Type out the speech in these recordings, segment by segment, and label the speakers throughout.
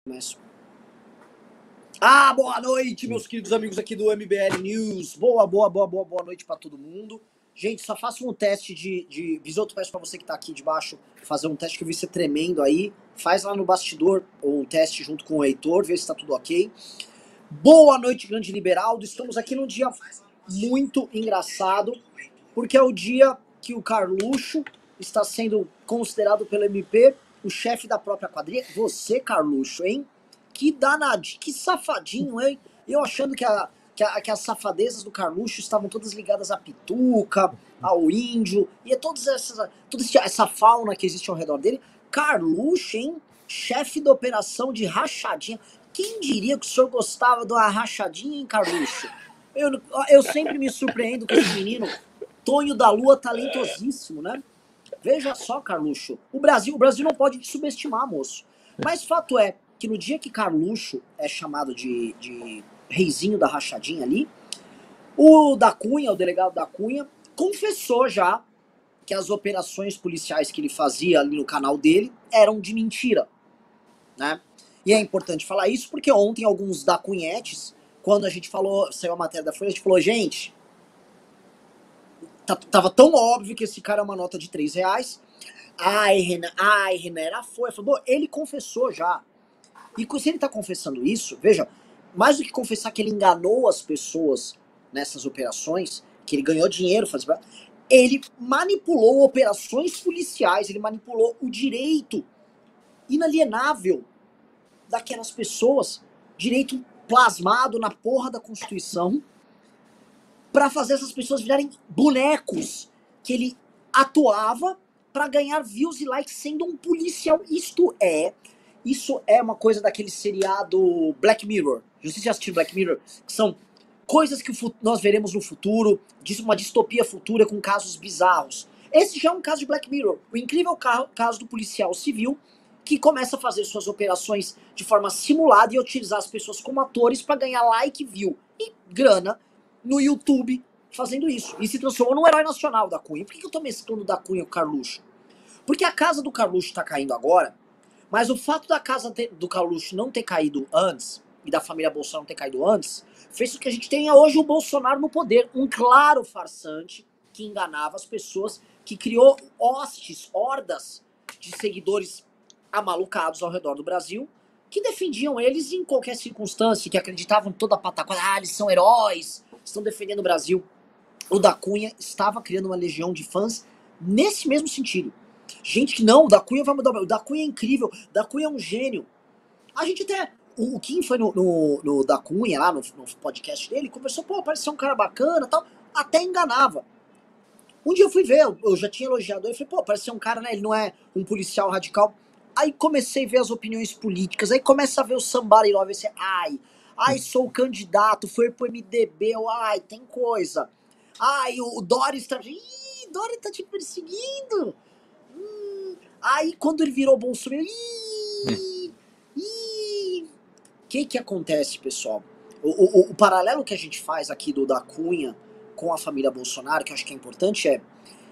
Speaker 1: Começo. Boa noite, meus queridos amigos aqui do MBL News. Boa noite pra todo mundo. Gente, só faça um teste de Bisoto, peço pra você que tá aqui de baixo fazer um teste que eu vi você tremendo aí. Faz lá no bastidor um teste junto com o Heitor, vê se tá tudo ok. Boa noite, grande Liberaldo. Estamos aqui num dia muito engraçado, porque é o dia que o Carluxo está sendo considerado pelo MP o chefe da própria quadrilha. Você, Carluxo, hein? Que danadinho, que safadinho, hein? Eu achando que as safadezas do Carluxo estavam todas ligadas à Pituca, ao Índio, e a toda essa fauna que existe ao redor dele. Carluxo, hein? Chefe da operação de rachadinha. Quem diria que o senhor gostava de uma rachadinha, hein, Carluxo? Eu sempre me surpreendo com esse menino, Tonho da Lua, talentosíssimo, né? Veja só, Carluxo, o Brasil não pode te subestimar, moço. Mas fato é que no dia que Carluxo é chamado de reizinho da rachadinha ali, o da Cunha, o delegado da Cunha, confessou já que as operações policiais que ele fazia ali no canal dele eram de mentira, né? E é importante falar isso porque ontem alguns da Cunhetes, quando a gente falou, saiu a matéria da Folha, a gente falou, gente, tava tão óbvio que esse cara é uma nota de R$3. Renan, era foi. Falou, ele confessou já. E se ele tá confessando isso, veja, mais do que confessar que ele enganou as pessoas nessas operações, que ele ganhou dinheiro, ele manipulou operações policiais, ele manipulou o direito inalienável daquelas pessoas, direito plasmado na porra da Constituição, pra fazer essas pessoas virarem bonecos que ele atuava pra ganhar views e likes sendo um policial. Isso é uma coisa daquele seriado Black Mirror. Não sei se já assistiu Black Mirror, que são coisas que nós veremos no futuro, uma distopia futura com casos bizarros. Esse já é um caso de Black Mirror. O incrível caso do policial civil que começa a fazer suas operações de forma simulada e utilizar as pessoas como atores pra ganhar like, view e grana no YouTube fazendo isso. E se transformou num herói nacional da Cunha. Por que eu tô mesclando da Cunha com o Carluxo? Porque a casa do Carluxo tá caindo agora, mas o fato da casa do Carluxo não ter caído antes, e da família Bolsonaro não ter caído antes, fez com que a gente tenha hoje o Bolsonaro no poder. Um claro farsante que enganava as pessoas, que criou hordas de seguidores amalucados ao redor do Brasil, que defendiam eles em qualquer circunstância, que acreditavam em toda a pataquada, eles são heróis, estão defendendo o Brasil. O da Cunha estava criando uma legião de fãs nesse mesmo sentido. Gente que não, o da Cunha vai mudar o Brasil, o da Cunha é incrível, o da Cunha é um gênio. A gente até, o Kim foi no da Cunha, lá no podcast dele, conversou, parecia um cara bacana e tal, até enganava. Um dia eu fui ver, eu já tinha elogiado ele, falei, parecia um cara, né, ele não é um policial radical. Aí comecei a ver as opiniões políticas, aí começa a ver o somebody love, esse sou candidato, foi pro MDB, tem coisa. O Dória está... Dória tá te perseguindo. Aí quando ele virou Bolsonaro, o que acontece, pessoal? O paralelo que a gente faz aqui do da Cunha com a família Bolsonaro, que eu acho que é importante,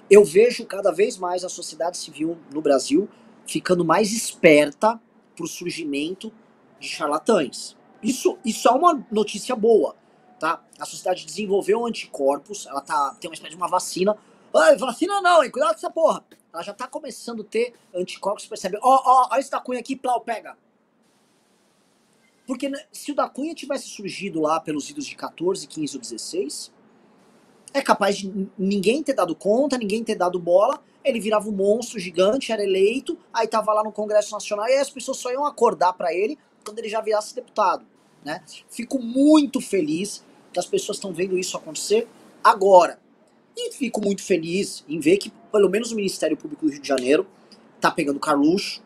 Speaker 1: eu vejo cada vez mais a sociedade civil no Brasil ficando mais esperta pro surgimento de charlatães. Isso é uma notícia boa, tá? A sociedade desenvolveu anticorpos, ela tem uma espécie de uma vacina. Vacina não, hein? Cuidado com essa porra. Ela já tá começando a ter anticorpos, percebe? Ó esse da Cunha aqui, plau, pega. Porque se o da Cunha tivesse surgido lá pelos idos de 14, 15 ou 16, é capaz de ninguém ter dado conta, ninguém ter dado bola, ele virava um monstro gigante, era eleito, aí tava lá no Congresso Nacional e aí as pessoas só iam acordar pra ele quando ele já virasse deputado, né? Fico muito feliz que as pessoas estão vendo isso acontecer agora. E fico muito feliz em ver que pelo menos o Ministério Público do Rio de Janeiro tá pegando Carluxo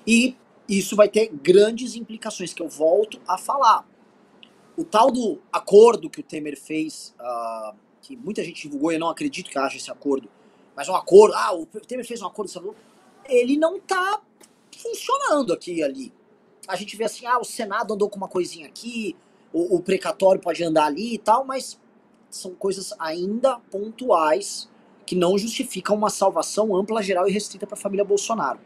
Speaker 1: e isso vai ter grandes implicações que eu volto a falar. O tal do acordo que o Temer fez, que muita gente divulgou e eu não acredito que haja esse acordo, mas um acordo, o Temer fez um acordo, ele não tá funcionando aqui e ali. A gente vê assim, o Senado andou com uma coisinha aqui, o precatório pode andar ali e tal, mas são coisas ainda pontuais que não justificam uma salvação ampla, geral e restrita para a família Bolsonaro.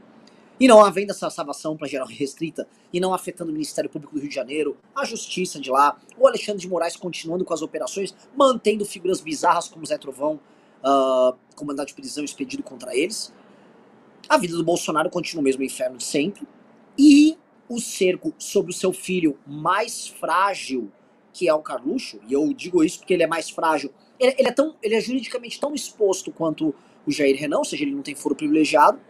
Speaker 1: E não havendo essa salvação para geral restrita, e não afetando o Ministério Público do Rio de Janeiro, a Justiça de lá, o Alexandre de Moraes continuando com as operações, mantendo figuras bizarras como Zé Trovão, com mandado de prisão expedido contra eles, a vida do Bolsonaro continua o mesmo inferno de sempre, e o cerco sobre o seu filho mais frágil, que é o Carluxo, e eu digo isso porque ele é mais frágil, ele é juridicamente tão exposto quanto o Jair Renan, ou seja, ele não tem foro privilegiado,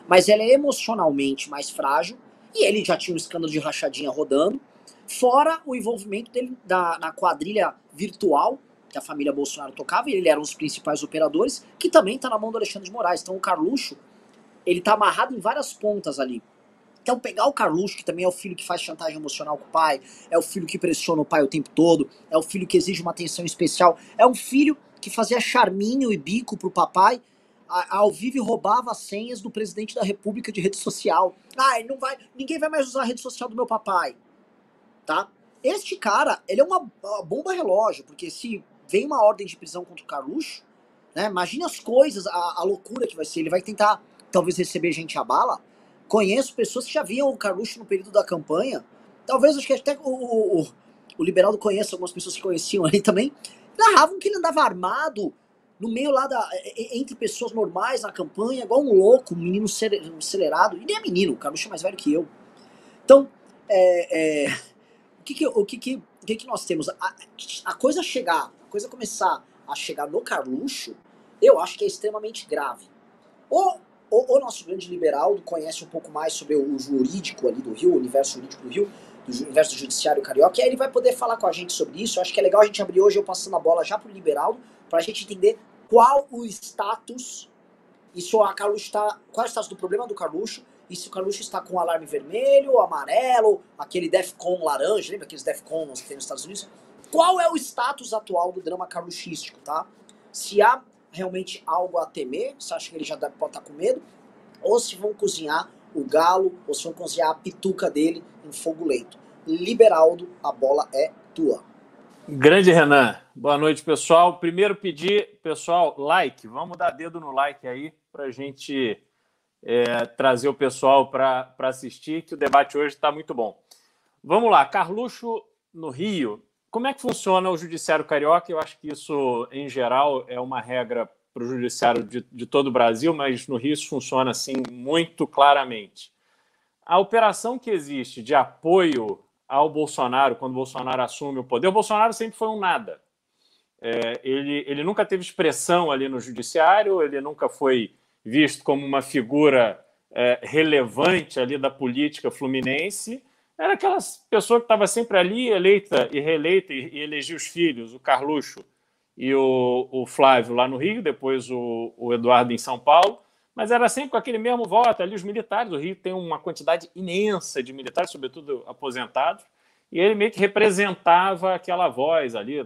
Speaker 1: mas ela é emocionalmente mais frágil, e ele já tinha um escândalo de rachadinha rodando, fora o envolvimento dele na quadrilha virtual que a família Bolsonaro tocava, e ele era um dos principais operadores, que também está na mão do Alexandre de Moraes. Então o Carluxo, ele tá amarrado em várias pontas ali. Então pegar o Carluxo, que também é o filho que faz chantagem emocional com o pai, é o filho que pressiona o pai o tempo todo, é o filho que exige uma atenção especial, é um filho que fazia charminho e bico pro papai, ao vivo e roubava as senhas do presidente da República de rede social. Ninguém vai mais usar a rede social do meu papai, tá? Este cara, ele é uma bomba relógio, porque se vem uma ordem de prisão contra o Carluxo, né, imagine as coisas, a loucura que vai ser. Ele vai tentar, talvez, receber gente à bala. Conheço pessoas que já viam o Carluxo no período da campanha. Talvez, acho que até o Liberaldo conheça algumas pessoas que conheciam ali também. Narravam que ele andava armado no meio lá entre pessoas normais na campanha, igual um louco, um menino acelerado. E nem é menino, o Carluxo é mais velho que eu. Então, o que nós temos? A coisa começar a chegar no Carluxo, eu acho que é extremamente grave. O nosso grande liberal conhece um pouco mais sobre o jurídico ali do Rio, o universo jurídico do Rio, do universo do judiciário carioca, e aí ele vai poer falar com a gente sobre isso. Eu acho que é legal a gente abrir hoje, eu passando a bola já pro liberal, pra gente entender qual o status, qual é o status do problema do Carluxo, e se o Carluxo está com alarme vermelho, amarelo, aquele Defcon laranja, lembra aqueles Defcons que tem nos Estados Unidos? Qual é o status atual do drama carluxístico, tá? Se há realmente algo a temer, você acha que ele já pode estar com medo, ou se vão cozinhar o galo, ou se vão cozinhar a pituca dele em fogo lento. Liberaldo, a bola é tua.
Speaker 2: Grande Renan, boa noite, pessoal. Primeiro pedir, pessoal, like, vamos dar dedo no like aí pra gente trazer o pessoal para assistir, que o debate hoje está muito bom. Vamos lá, Carluxo no Rio. Como é que funciona o judiciário carioca? Eu acho que isso, em geral, é uma regra para o judiciário de todo o Brasil, mas no Rio isso funciona assim muito claramente. A operação que existe de apoio ao Bolsonaro, quando o Bolsonaro assume o poder, o Bolsonaro sempre foi um nada. Ele nunca teve expressão ali no judiciário, ele nunca foi visto como uma figura relevante ali da política fluminense. Era aquela pessoa que estava sempre ali, eleita e reeleita, e elegia os filhos, o Carluxo e o Flávio lá no Rio, depois o Eduardo em São Paulo, mas era sempre com aquele mesmo voto. Ali os militares, o Rio tem uma quantidade imensa de militares, sobretudo aposentados, e ele meio que representava aquela voz ali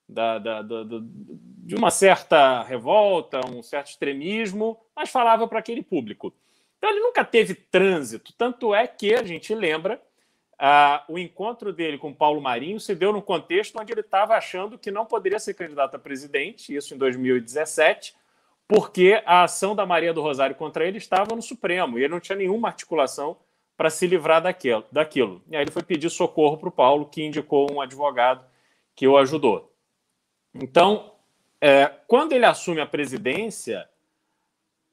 Speaker 2: de uma certa revolta, um certo extremismo, mas falava para aquele público. Então ele nunca teve trânsito, tanto é que a gente lembra o encontro dele com Paulo Marinho se deu num contexto onde ele estava achando que não poderia ser candidato a presidente, isso em 2017, porque a ação da Maria do Rosário contra ele estava no Supremo, e ele não tinha nenhuma articulação para se livrar daquilo. E aí ele foi pedir socorro para o Paulo, que indicou um advogado que o ajudou. Então, quando ele assume a presidência,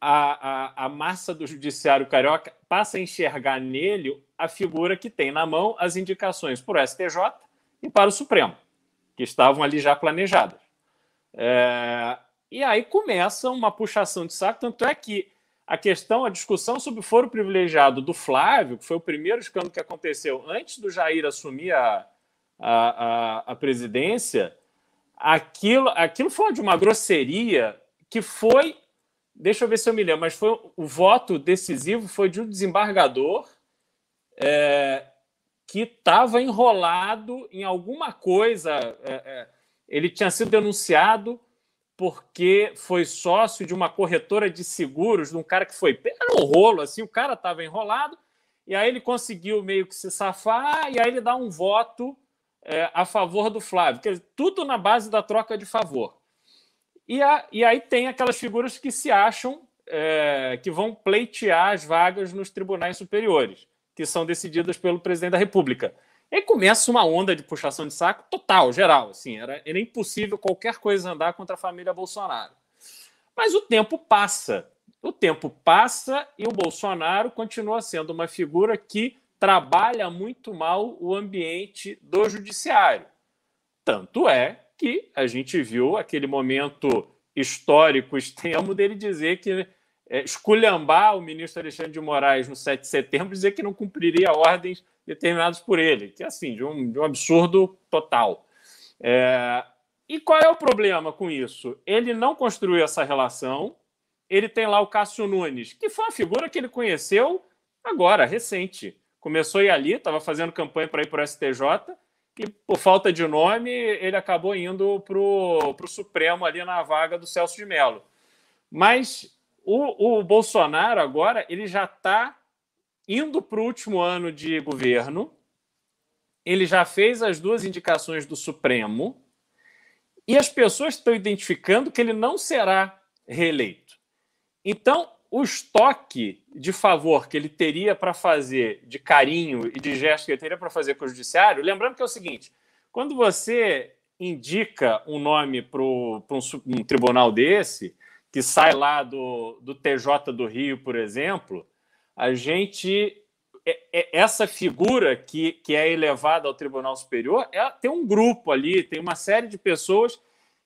Speaker 2: a massa do judiciário carioca passa a enxergar nele a figura que tem na mão as indicações para o STJ e para o Supremo, que estavam ali já planejadas. E aí começa uma puxação de saco, tanto é que a discussão sobre o foro privilegiado do Flávio, que foi o primeiro escândalo que aconteceu antes do Jair assumir a presidência, aquilo foi de uma grosseria que foi, deixa eu ver se eu me lembro, mas o voto decisivo foi de um desembargador que estava enrolado em alguma coisa. Ele tinha sido denunciado porque foi sócio de uma corretora de seguros, de um cara que foi no rolo, assim, o cara estava enrolado, e aí ele conseguiu meio que se safar, e aí ele dá um voto a favor do Flávio, quer dizer, tudo na base da troca de favor. E aí tem aquelas figuras que se acham que vão pleitear as vagas nos tribunais superiores, que são decididas pelo presidente da República. E aí começa uma onda de puxação de saco total, geral. Assim, era impossível qualquer coisa andar contra a família Bolsonaro. Mas o tempo passa. O tempo passa e o Bolsonaro continua sendo uma figura que trabalha muito mal o ambiente do judiciário. Tanto é que a gente viu aquele momento histórico extremo dele dizer que esculhambar o ministro Alexandre de Moraes no 7 de setembro, dizer que não cumpriria ordens determinadas por ele, que é assim, de um absurdo total. E qual é o problema com isso? Ele não construiu essa relação. Ele tem lá o Cássio Nunes, que foi uma figura que ele conheceu agora, recente. Começou a ir ali, estava fazendo campanha para ir para o STJ, e por falta de nome, ele acabou indo para o Supremo ali na vaga do Celso de Mello. Mas o Bolsonaro agora ele já está indo para o último ano de governo, ele já fez as 2 indicações do Supremo e as pessoas estão identificando que ele não será reeleito. Então, o estoque de favor que ele teria para fazer, de carinho e de gesto que ele teria para fazer com o judiciário, lembrando que é o seguinte, quando você indica um nome para um tribunal desse, que sai lá do TJ do Rio, por exemplo, a gente... Essa figura que é elevada ao Tribunal Superior, tem um grupo ali, tem uma série de pessoas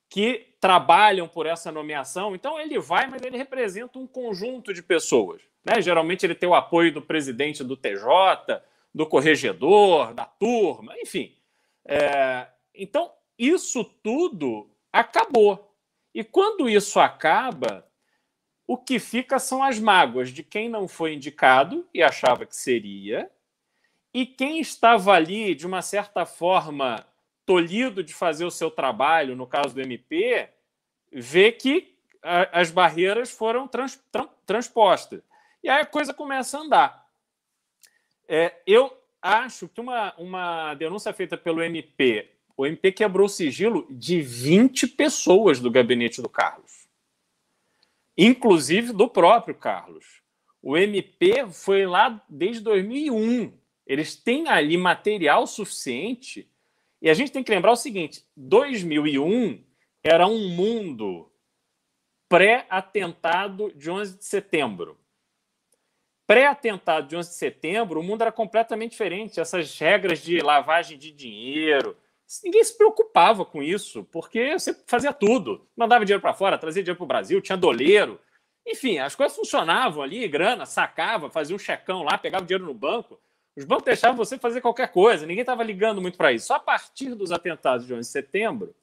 Speaker 2: que trabalham por essa nomeação. Então, ele vai, mas ele representa um conjunto de pessoas, né? Geralmente, ele tem o apoio do presidente do TJ, do corregedor, da turma, enfim. Então, isso tudo acabou. E quando isso acaba, o que fica são as mágoas de quem não foi indicado e achava que seria, e quem estava ali, de uma certa forma, tolhido de fazer o seu trabalho, no caso do MP, vê que as barreiras foram transpostas. E aí a coisa começa a andar. Eu acho que uma denúncia feita pelo MP, o MP quebrou o sigilo de 20 pessoas do gabinete do Carlos, inclusive do próprio Carlos. O MP foi lá desde 2001. Eles têm ali material suficiente. E a gente tem que lembrar o seguinte, 2001 era um mundo pré-atentado de 11 de setembro. Pré-atentado de 11 de setembro, o mundo era completamente diferente. Essas regras de lavagem de dinheiro, ninguém se preocupava com isso, porque você fazia tudo. Mandava dinheiro para fora, trazia dinheiro para o Brasil, tinha doleiro. Enfim, as coisas funcionavam ali, grana, sacava, fazia um checão lá, pegava dinheiro no banco. Os bancos deixavam você fazer qualquer coisa, ninguém estava ligando muito para isso. Só a partir dos atentados de 11 de setembro,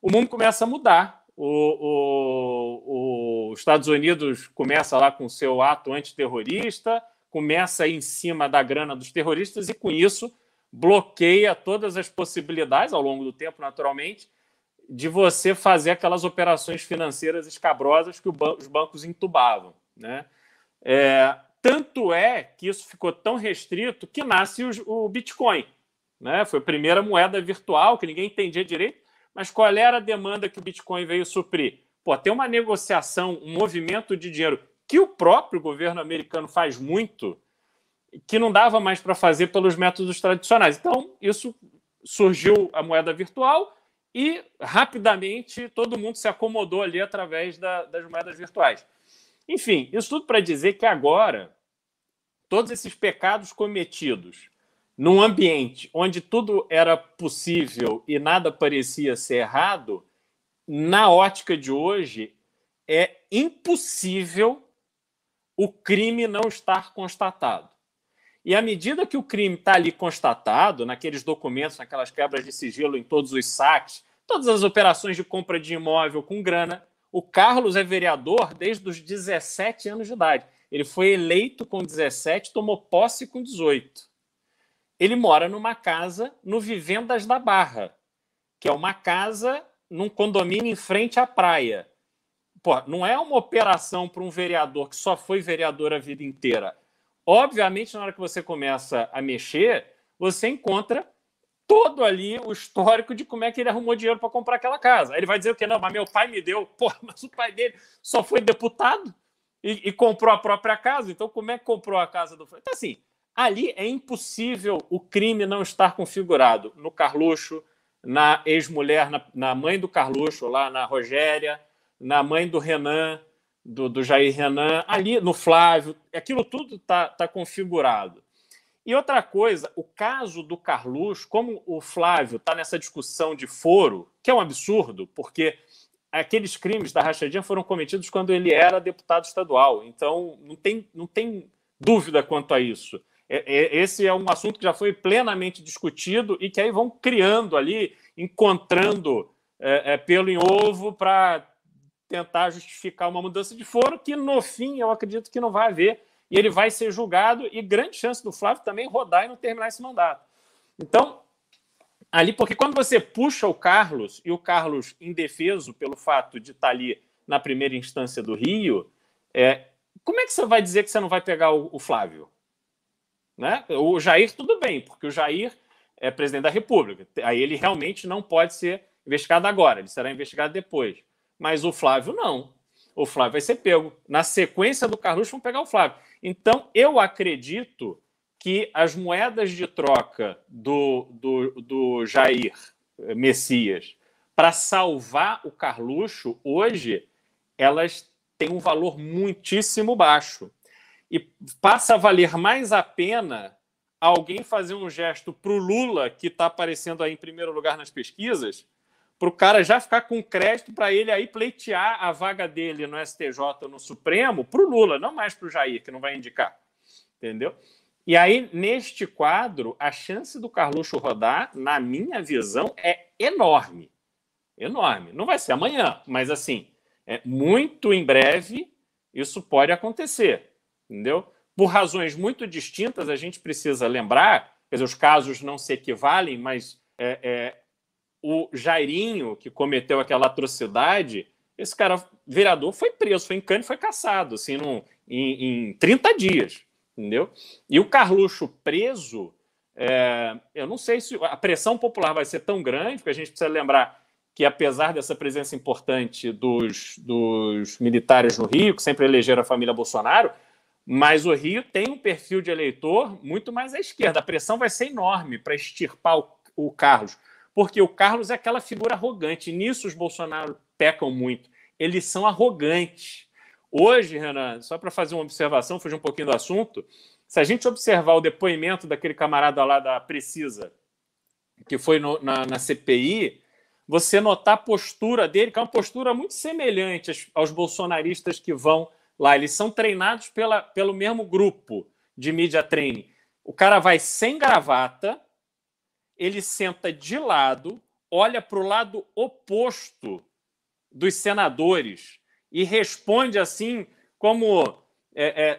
Speaker 2: o mundo começa a mudar. Os Estados Unidos começa lá com o seu ato antiterrorista, começa a ir em cima da grana dos terroristas e, com isso, bloqueia todas as possibilidades, ao longo do tempo, naturalmente, de você fazer aquelas operações financeiras escabrosas que os bancos entubavam, né? Tanto é que isso ficou tão restrito que nasce o Bitcoin, né? Foi a primeira moeda virtual que ninguém entendia direito, mas qual era a demanda que o Bitcoin veio suprir? Tem uma negociação, um movimento de dinheiro que o próprio governo americano faz muito, que não dava mais para fazer pelos métodos tradicionais. Então, isso surgiu a moeda virtual e, rapidamente, todo mundo se acomodou ali através das moedas virtuais. Enfim, isso tudo para dizer que agora, todos esses pecados cometidos num ambiente onde tudo era possível e nada parecia ser errado, na ótica de hoje, é impossível o crime não estar constatado. E à medida que o crime está ali constatado, naqueles documentos, naquelas quebras de sigilo, em todos os saques, todas as operações de compra de imóvel com grana, o Carlos é vereador desde os 17 anos de idade. Ele foi eleito com 17, tomou posse com 18. Ele mora numa casa no Vivendas da Barra, que é uma casa num condomínio em frente à praia. Não é uma operação para um vereador que só foi vereador a vida inteira. Obviamente, na hora que você começa a mexer, você encontra todo ali o histórico de como é que ele arrumou dinheiro para comprar aquela casa. Aí ele vai dizer o quê? Não, mas meu pai me deu. Mas o pai dele só foi deputado. e comprou a própria casa. Então, como é que comprou a casa do Flávio? Então, assim, ali é impossível o crime não estar configurado no Carluxo, na ex-mulher, na mãe do Carluxo, lá na Rogéria, na mãe do Renan, do Jair Renan, ali no Flávio. Aquilo tudo tá configurado. E outra coisa, o caso do Carluxo, como o Flávio está nessa discussão de foro, que é um absurdo, porque aqueles crimes da rachadinha foram cometidos quando ele era deputado estadual. Então, não tem dúvida quanto a isso. Esse é um assunto que já foi plenamente discutido e que aí vão criando ali, encontrando pelo em ovo para tentar justificar uma mudança de foro que, no fim, eu acredito que não vai haver. E ele vai ser julgado e grande chance do Flávio também rodar e não terminar esse mandato. Então, ali, porque quando você puxa o Carlos, e o Carlos indefeso pelo fato de estar ali na primeira instância do Rio, como é que você vai dizer que você não vai pegar o Flávio? Né? O Jair, tudo bem, porque o Jair é presidente da República. Aí ele realmente não pode ser investigado agora, ele será investigado depois. Mas o Flávio não. O Flávio vai ser pego. Na sequência do Carluxo, vão pegar o Flávio. Então, eu acredito que as moedas de troca do Jair Messias para salvar o Carluxo, hoje, elas têm um valor muitíssimo baixo. E passa a valer mais a pena alguém fazer um gesto para o Lula, que está aparecendo aí em primeiro lugar nas pesquisas, para o cara já ficar com crédito para ele aí pleitear a vaga dele no STJ ou no Supremo para o Lula, não mais para o Jair, que não vai indicar. Entendeu? E aí, neste quadro, a chance do Carluxo rodar, na minha visão, é enorme. Enorme. Não vai ser amanhã, mas assim, muito em breve isso pode acontecer. Entendeu? Por razões muito distintas, a gente precisa lembrar, quer dizer, os casos não se equivalem, mas o Jairinho, que cometeu aquela atrocidade, esse cara, vereador, foi preso, foi em cana e foi cassado, assim, em 30 dias, entendeu? E o Carluxo preso, eu não sei se a pressão popular vai ser tão grande, porque a gente precisa lembrar que, apesar dessa presença importante dos militares no Rio, que sempre elegeram a família Bolsonaro, mas o Rio tem um perfil de eleitor muito mais à esquerda. A pressão vai ser enorme para extirpar o Carlos, porque o Carlos é aquela figura arrogante. E nisso os Bolsonaro pecam muito. Eles são arrogantes. Hoje, Renan, só para fazer uma observação, fugir um pouquinho do assunto, se a gente observar o depoimento daquele camarada lá da Precisa, que foi na CPI, você notar a postura dele, que é uma postura muito semelhante aos bolsonaristas que vão lá. Eles são treinados pelo mesmo grupo de media training. O cara vai sem gravata, ele senta de lado, olha para o lado oposto dos senadores e responde assim como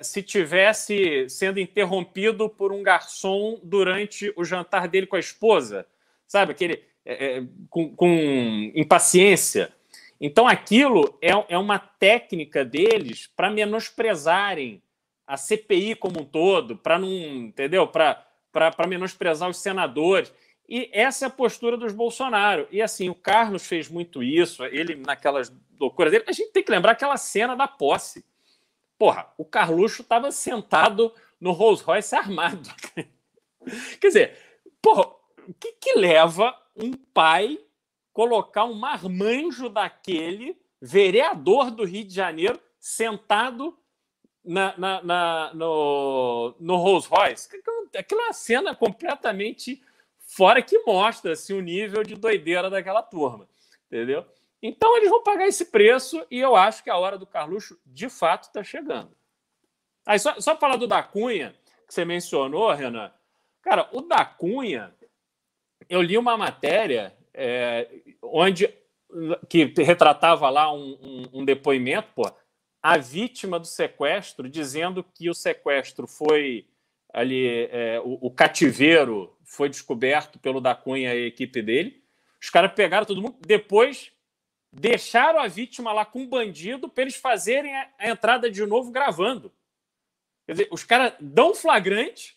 Speaker 2: se tivesse sendo interrompido por um garçom durante o jantar dele com a esposa, sabe? Aquele com impaciência. Então, aquilo é uma técnica deles para menosprezarem a CPI como um todo, para não, entendeu? Para menosprezar os senadores. E essa é a postura dos Bolsonaro. E assim, o Carlos fez muito isso, ele naquelas loucuras dele. A gente tem que lembrar aquela cena da posse. Porra, o Carluxo estava sentado no Rolls Royce armado. Quer dizer, porra, o que leva um pai colocar um marmanjo daquele, vereador do Rio de Janeiro, sentado no Rolls Royce? Aquilo é uma cena completamente fora, que mostra assim, o nível de doideira daquela turma, entendeu? Então eles vão pagar esse preço e eu acho que a hora do Carluxo de fato está chegando. Aí só falar do da Cunha, que você mencionou, Renan. Cara, o da Cunha, eu li uma matéria que retratava lá um depoimento, a vítima do sequestro, dizendo que o sequestro foi ali, o cativeiro foi descoberto pelo da Cunha e a equipe dele. Os caras pegaram todo mundo, depois deixaram a vítima lá com um bandido para eles fazerem a entrada de novo gravando. Quer dizer, os caras dão flagrante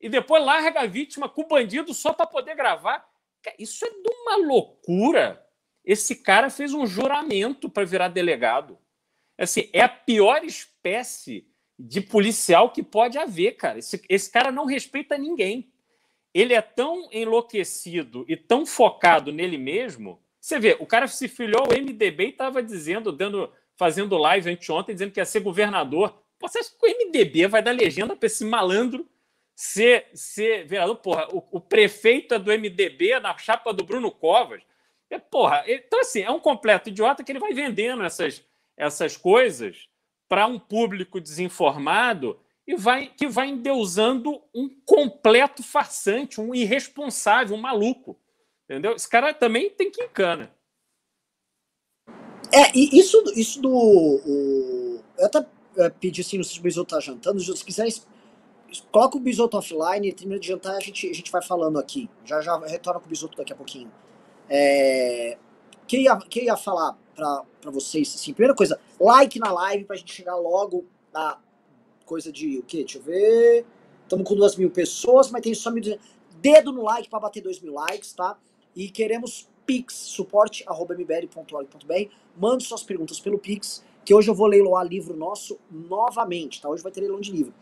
Speaker 2: e depois larga a vítima com o bandido só para poder gravar. Isso é de uma loucura. Esse cara fez um juramento para virar delegado. Assim, é a pior espécie espécie de policial que pode haver, cara. Esse cara não respeita ninguém. Ele é tão enlouquecido e tão focado nele mesmo. Você vê, o cara se filiou ao MDB e estava fazendo live anteontem, dizendo que ia ser governador. Pô, você acha que o MDB vai dar legenda para esse malandro ser vereador? Porra, o prefeito é do MDB na chapa do Bruno Covas. Então, assim, é um completo idiota que ele vai vendendo essas coisas para um público desinformado e que vai endeusando um completo farsante, um irresponsável, um maluco. Entendeu? Esse cara também tem que encana.
Speaker 1: E isso do... eu até pedi assim, não sei se o Bisoto tá jantando, se quiser, coloca o Bisoto offline, termina de jantar, a gente vai falando aqui. Já retorna com o Bisoto daqui a pouquinho. Que ia falar pra vocês, assim, primeira coisa, like na live pra gente chegar logo na coisa de o quê? Deixa eu ver. Estamos com 2.000 pessoas, mas tem só 1.200. Dedo no like pra bater 2.000 likes, tá? E queremos Pix, suporte@mbl.org.br. Mande suas perguntas pelo Pix, que hoje eu vou leiloar livro nosso novamente, tá? Hoje vai ter leilão de livro.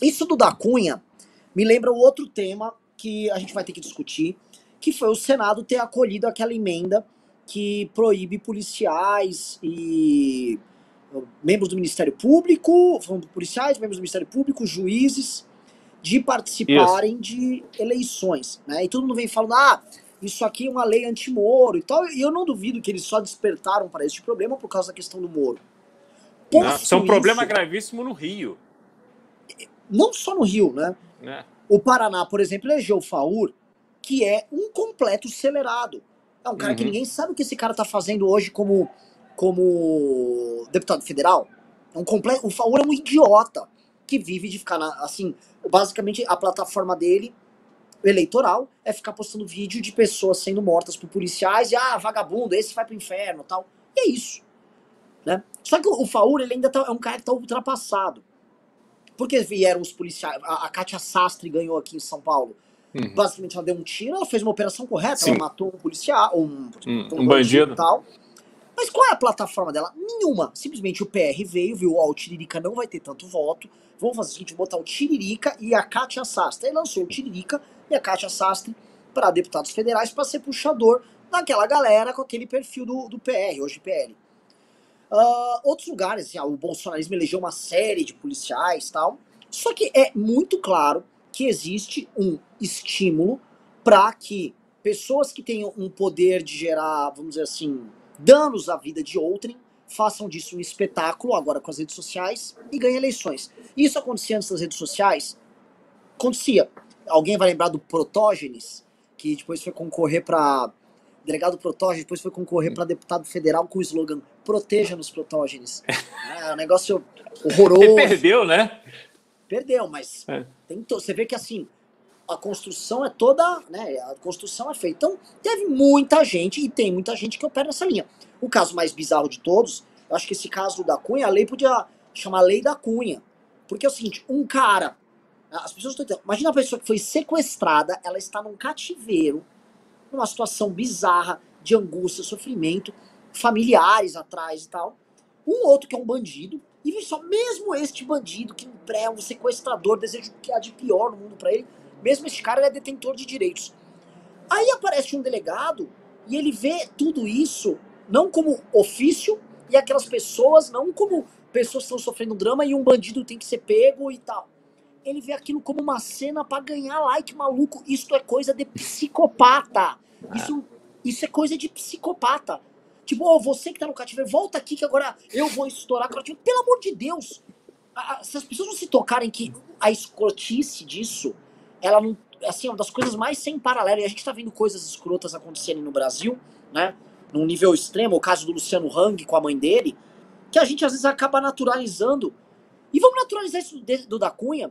Speaker 1: Isso do da Cunha me lembra o outro tema que a gente vai ter que discutir, que foi o Senado ter acolhido aquela emenda que proíbe policiais e membros do Ministério Público, policiais, membros do Ministério Público, juízes, de participarem de eleições, né? E todo mundo vem falando, isso aqui é uma lei anti-Moro e tal, e eu não duvido que eles só despertaram para este problema por causa da questão do Moro.
Speaker 2: Isso é um problema gravíssimo no Rio.
Speaker 1: Não só no Rio, né? O Paraná, por exemplo, elegeu o Faur, que é um completo acelerado. É um cara que ninguém sabe o que esse cara tá fazendo hoje como deputado federal. O Faur é um idiota que vive de ficar assim, basicamente a plataforma dele eleitoral é ficar postando vídeo de pessoas sendo mortas por policiais e vagabundo, esse vai pro inferno, tal. E é isso, né? Só que o Faur, ele ainda é um cara que tá ultrapassado. Porque vieram os policiais, a Kátia Sastre ganhou aqui em São Paulo. Basicamente ela deu um tiro, ela fez uma operação correta, sim. Ela matou um policial, um
Speaker 2: bandido
Speaker 1: e tal. Mas qual é a plataforma dela? Nenhuma. Simplesmente o PR veio, viu, o Tiririca não vai ter tanto voto, vamos fazer o seguinte, botar o Tiririca e a Kátia Sastre. Aí lançou o Tiririca e a Kátia Sastre para deputados federais para ser puxador daquela galera com aquele perfil do PR, hoje PL. Outros lugares, assim, o bolsonarismo elegeu uma série de policiais e tal, só que é muito claro que existe um estímulo para que pessoas que tenham um poder de gerar, vamos dizer assim, danos à vida de outrem, façam disso um espetáculo, agora com as redes sociais, e ganhem eleições. Isso acontecia antes das redes sociais? Acontecia. Alguém vai lembrar do Protógenes, que depois foi concorrer para... Delegado Protógenes, depois foi concorrer para deputado federal com o slogan Proteja-nos, Protógenes. É um negócio horroroso.
Speaker 2: Ele perdeu, né?
Speaker 1: Perdeu, mas você vê que assim, a construção é toda, né? A construção é feita. Então, teve muita gente, e tem muita gente que opera nessa linha. O caso mais bizarro de todos, eu acho que esse caso da Cunha, a lei podia chamar Lei da Cunha. Porque é o seguinte, um cara, as pessoas estão entendendo, imagina uma pessoa que foi sequestrada, ela está num cativeiro, numa situação bizarra de angústia, sofrimento, familiares atrás e tal. Um outro que é um bandido, e só mesmo este bandido que é um sequestrador, deseja o que há de pior no mundo pra ele, mesmo este cara ele é detentor de direitos. Aí aparece um delegado e ele vê tudo isso não como ofício e aquelas pessoas não como pessoas que estão sofrendo drama e um bandido tem que ser pego e tal. Ele vê aquilo como uma cena pra ganhar like, maluco. Isso é coisa de psicopata. Isso é coisa de psicopata. Tipo, você que tá no cativeiro, volta aqui que agora eu vou estourar o cativeiro. Pelo amor de Deus! Se as pessoas não se tocarem que a escrotice disso, ela não... Assim, é uma das coisas mais sem paralelo. E a gente tá vendo coisas escrotas acontecerem no Brasil, né? Num nível extremo. O caso do Luciano Hang com a mãe dele, que a gente às vezes acaba naturalizando. E vamos naturalizar isso do da Cunha.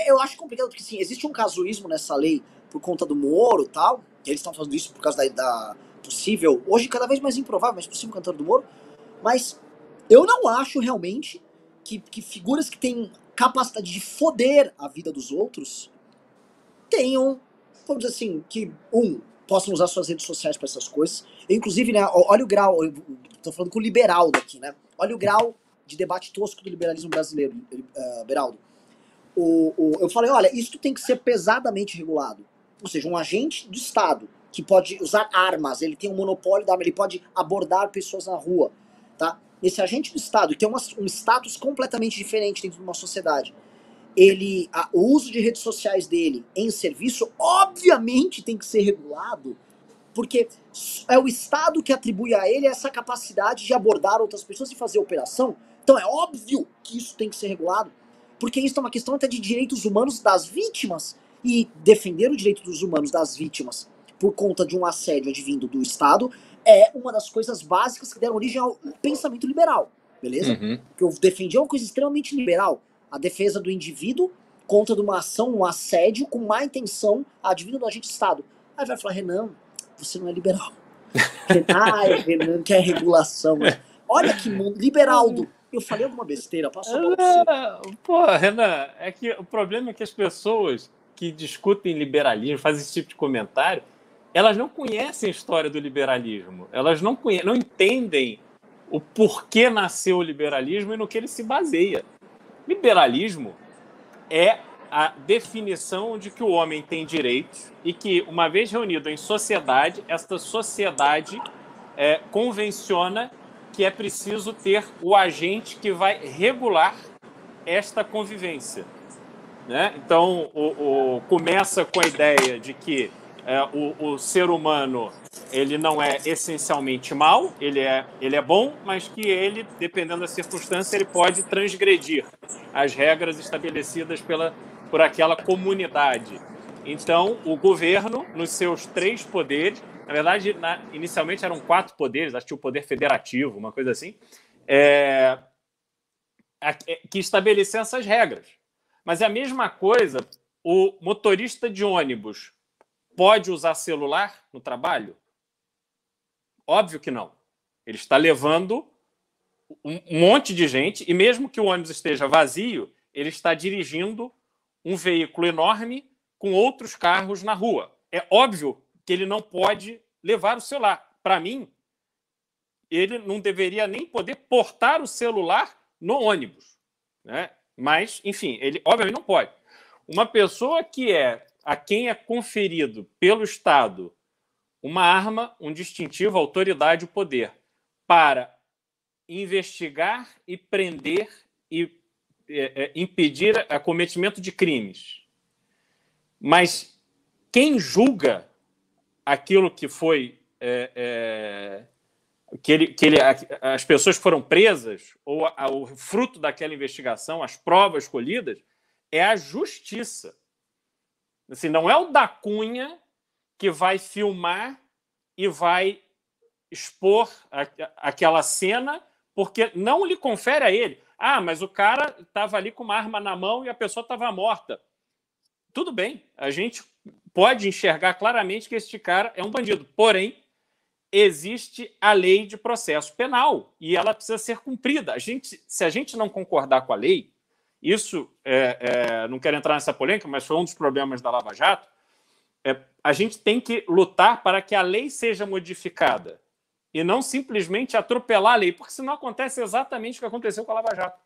Speaker 1: Eu acho complicado, porque assim, existe um casuísmo nessa lei por conta do Moro e tal. Eles estão fazendo isso por causa da possível, hoje cada vez mais improvável, mas possível cantor do Moro. Mas eu não acho realmente que figuras que têm capacidade de foder a vida dos outros tenham, vamos dizer assim, que possam usar suas redes sociais para essas coisas. Inclusive, né, olha o grau, eu tô falando com o liberal daqui, né? Olha o grau de debate tosco do liberalismo brasileiro, Beraldo. Eu falei, olha, isso tem que ser pesadamente regulado. Ou seja, um agente do Estado que pode usar armas, ele tem um monopólio da arma, ele pode abordar pessoas na rua, tá? Esse agente do Estado, que tem um status completamente diferente dentro de uma sociedade, o uso de redes sociais dele em serviço, obviamente tem que ser regulado, porque é o Estado que atribui a ele essa capacidade de abordar outras pessoas e fazer operação. Então é óbvio que isso tem que ser regulado, porque isso é uma questão até de direitos humanos das vítimas, e defender o direito dos humanos das vítimas por conta de um assédio advindo do Estado é uma das coisas básicas que deram origem ao pensamento liberal, beleza?
Speaker 2: Uhum.
Speaker 1: Que eu defendi uma coisa extremamente liberal, a defesa do indivíduo contra de uma ação, um assédio com má intenção advindo do agente do Estado. Aí vai falar, Renan, você não é liberal. Renan quer regulação. Mas olha que mundo. Liberaldo, eu falei alguma besteira, passou mal você.
Speaker 2: Pô, Renan, é que o problema é que as pessoas que discutem liberalismo, fazem esse tipo de comentário, elas não conhecem a história do liberalismo. Elas não entendem o porquê nasceu o liberalismo e no que ele se baseia. Liberalismo é a definição de que o homem tem direitos e que, uma vez reunido em sociedade, esta sociedade convenciona que é preciso ter o agente que vai regular esta convivência, né? Então, começa com a ideia de que o ser humano ele não é essencialmente mau, ele é bom, mas que ele, dependendo da circunstância, ele pode transgredir as regras estabelecidas por aquela comunidade. Então, o governo, nos seus 3 poderes, na verdade, inicialmente eram 4 poderes, acho que o poder federativo, uma coisa assim, que estabeleciam essas regras. Mas é a mesma coisa, o motorista de ônibus pode usar celular no trabalho? Óbvio que não. Ele está levando um monte de gente, e mesmo que o ônibus esteja vazio, ele está dirigindo um veículo enorme com outros carros na rua. É óbvio que ele não pode levar o celular. Para mim, ele não deveria nem poder portar o celular no ônibus, né? Mas, enfim, ele obviamente não pode. Uma pessoa a quem é conferido pelo Estado uma arma, um distintivo, autoridade e poder para investigar e prender e impedir o cometimento de crimes. Mas quem julga aquilo que foi as pessoas foram presas ou o fruto daquela investigação, as provas colhidas, é a justiça. Assim, não é o da Cunha que vai filmar e vai expor aquela cena porque não lhe confere a ele. Ah, mas o cara estava ali com uma arma na mão e a pessoa estava morta. Tudo bem, a gente pode enxergar claramente que este cara é um bandido. Porém, existe a lei de processo penal e ela precisa ser cumprida. Se a gente não concordar com a lei, isso, não quero entrar nessa polêmica, mas foi um dos problemas da Lava Jato, a gente tem que lutar para que a lei seja modificada e não simplesmente atropelar a lei, porque senão acontece exatamente o que aconteceu com a Lava Jato.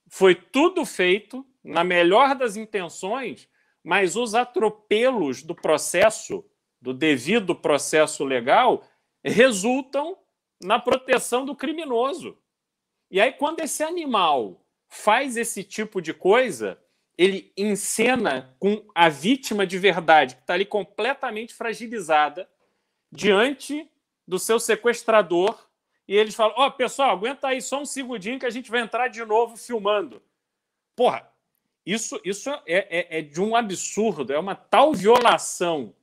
Speaker 2: Foi tudo feito na melhor das intenções, mas os atropelos do processo, do devido processo legal, resultam na proteção do criminoso. E aí, quando esse animal faz esse tipo de coisa, ele encena com a vítima de verdade, que está ali completamente fragilizada, diante do seu sequestrador, e eles falam, pessoal, aguenta aí só um segundinho que a gente vai entrar de novo filmando. Porra, isso é de um absurdo, é uma tal violação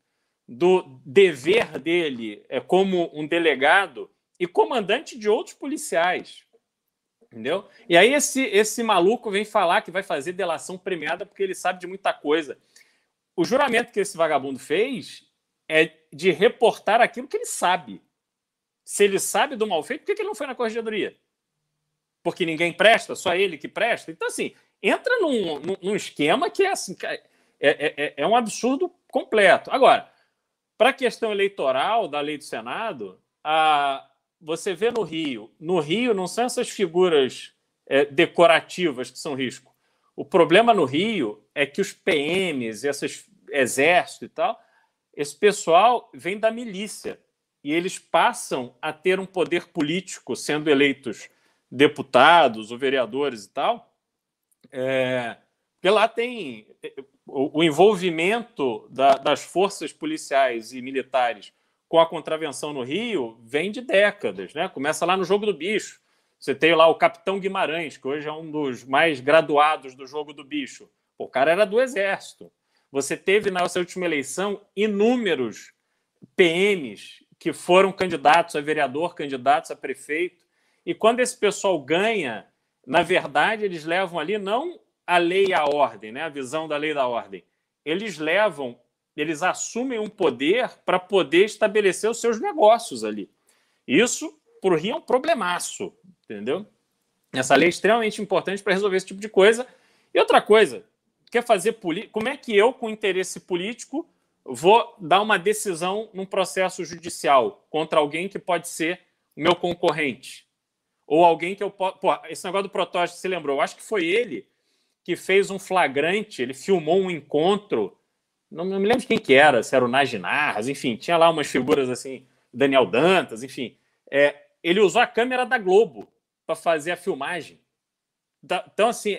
Speaker 2: do dever dele como um delegado e comandante de outros policiais. Entendeu? E aí esse maluco vem falar que vai fazer delação premiada porque ele sabe de muita coisa. O juramento que esse vagabundo fez é de reportar aquilo que ele sabe. Se ele sabe do mal feito, por que ele não foi na corregedoria? Porque ninguém presta, só ele que presta? Então, assim, entra num esquema que assim, é um absurdo completo. Agora, para a questão eleitoral da lei do Senado, você vê no Rio não são essas figuras decorativas que são risco. O problema no Rio é que os PMs, esses exército e tal, esse pessoal vem da milícia e eles passam a ter um poder político sendo eleitos deputados ou vereadores e tal, porque lá tem o envolvimento das forças policiais e militares com a contravenção no Rio vem de décadas, né? Começa lá no Jogo do Bicho. Você tem lá o Capitão Guimarães, que hoje é um dos mais graduados do Jogo do Bicho. O cara era do Exército. Você teve, na sua última eleição, inúmeros PMs que foram candidatos a vereador, candidatos a prefeito. E quando esse pessoal ganha, na verdade, eles levam ali não a lei e a ordem, né? A visão da lei e da ordem. Eles assumem um poder para poder estabelecer os seus negócios ali. Isso, para o Rio, é um problemaço, entendeu? Essa lei é extremamente importante para resolver esse tipo de coisa. E outra coisa, quer fazer política? Como é que eu, com interesse político, vou dar uma decisão num processo judicial contra alguém que pode ser meu concorrente? Ou alguém que eu posso... Pô, esse negócio do protótipo, você lembrou? Eu acho que foi ele que fez um flagrante, ele filmou um encontro, não me lembro de quem que era, se era o Najinarras, enfim, tinha lá umas figuras assim, Daniel Dantas, enfim. Ele usou a câmera da Globo para fazer a filmagem. Então, assim,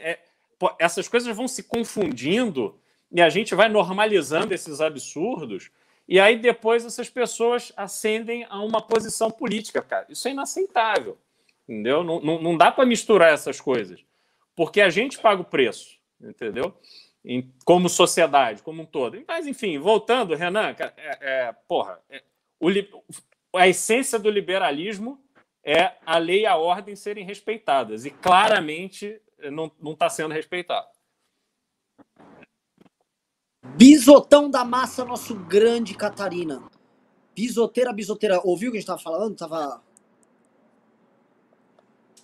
Speaker 2: essas coisas vão se confundindo e a gente vai normalizando esses absurdos e aí depois essas pessoas ascendem a uma posição política, cara. Isso é inaceitável, entendeu? Não dá para misturar essas coisas, porque a gente paga o preço, entendeu? Como sociedade, como um todo. Mas, enfim, voltando, Renan, a essência do liberalismo é a lei e a ordem serem respeitadas. E claramente não está sendo respeitado.
Speaker 1: Bisotão da massa, nosso grande Catarina. Bisoteira. Ouviu o que a gente estava falando?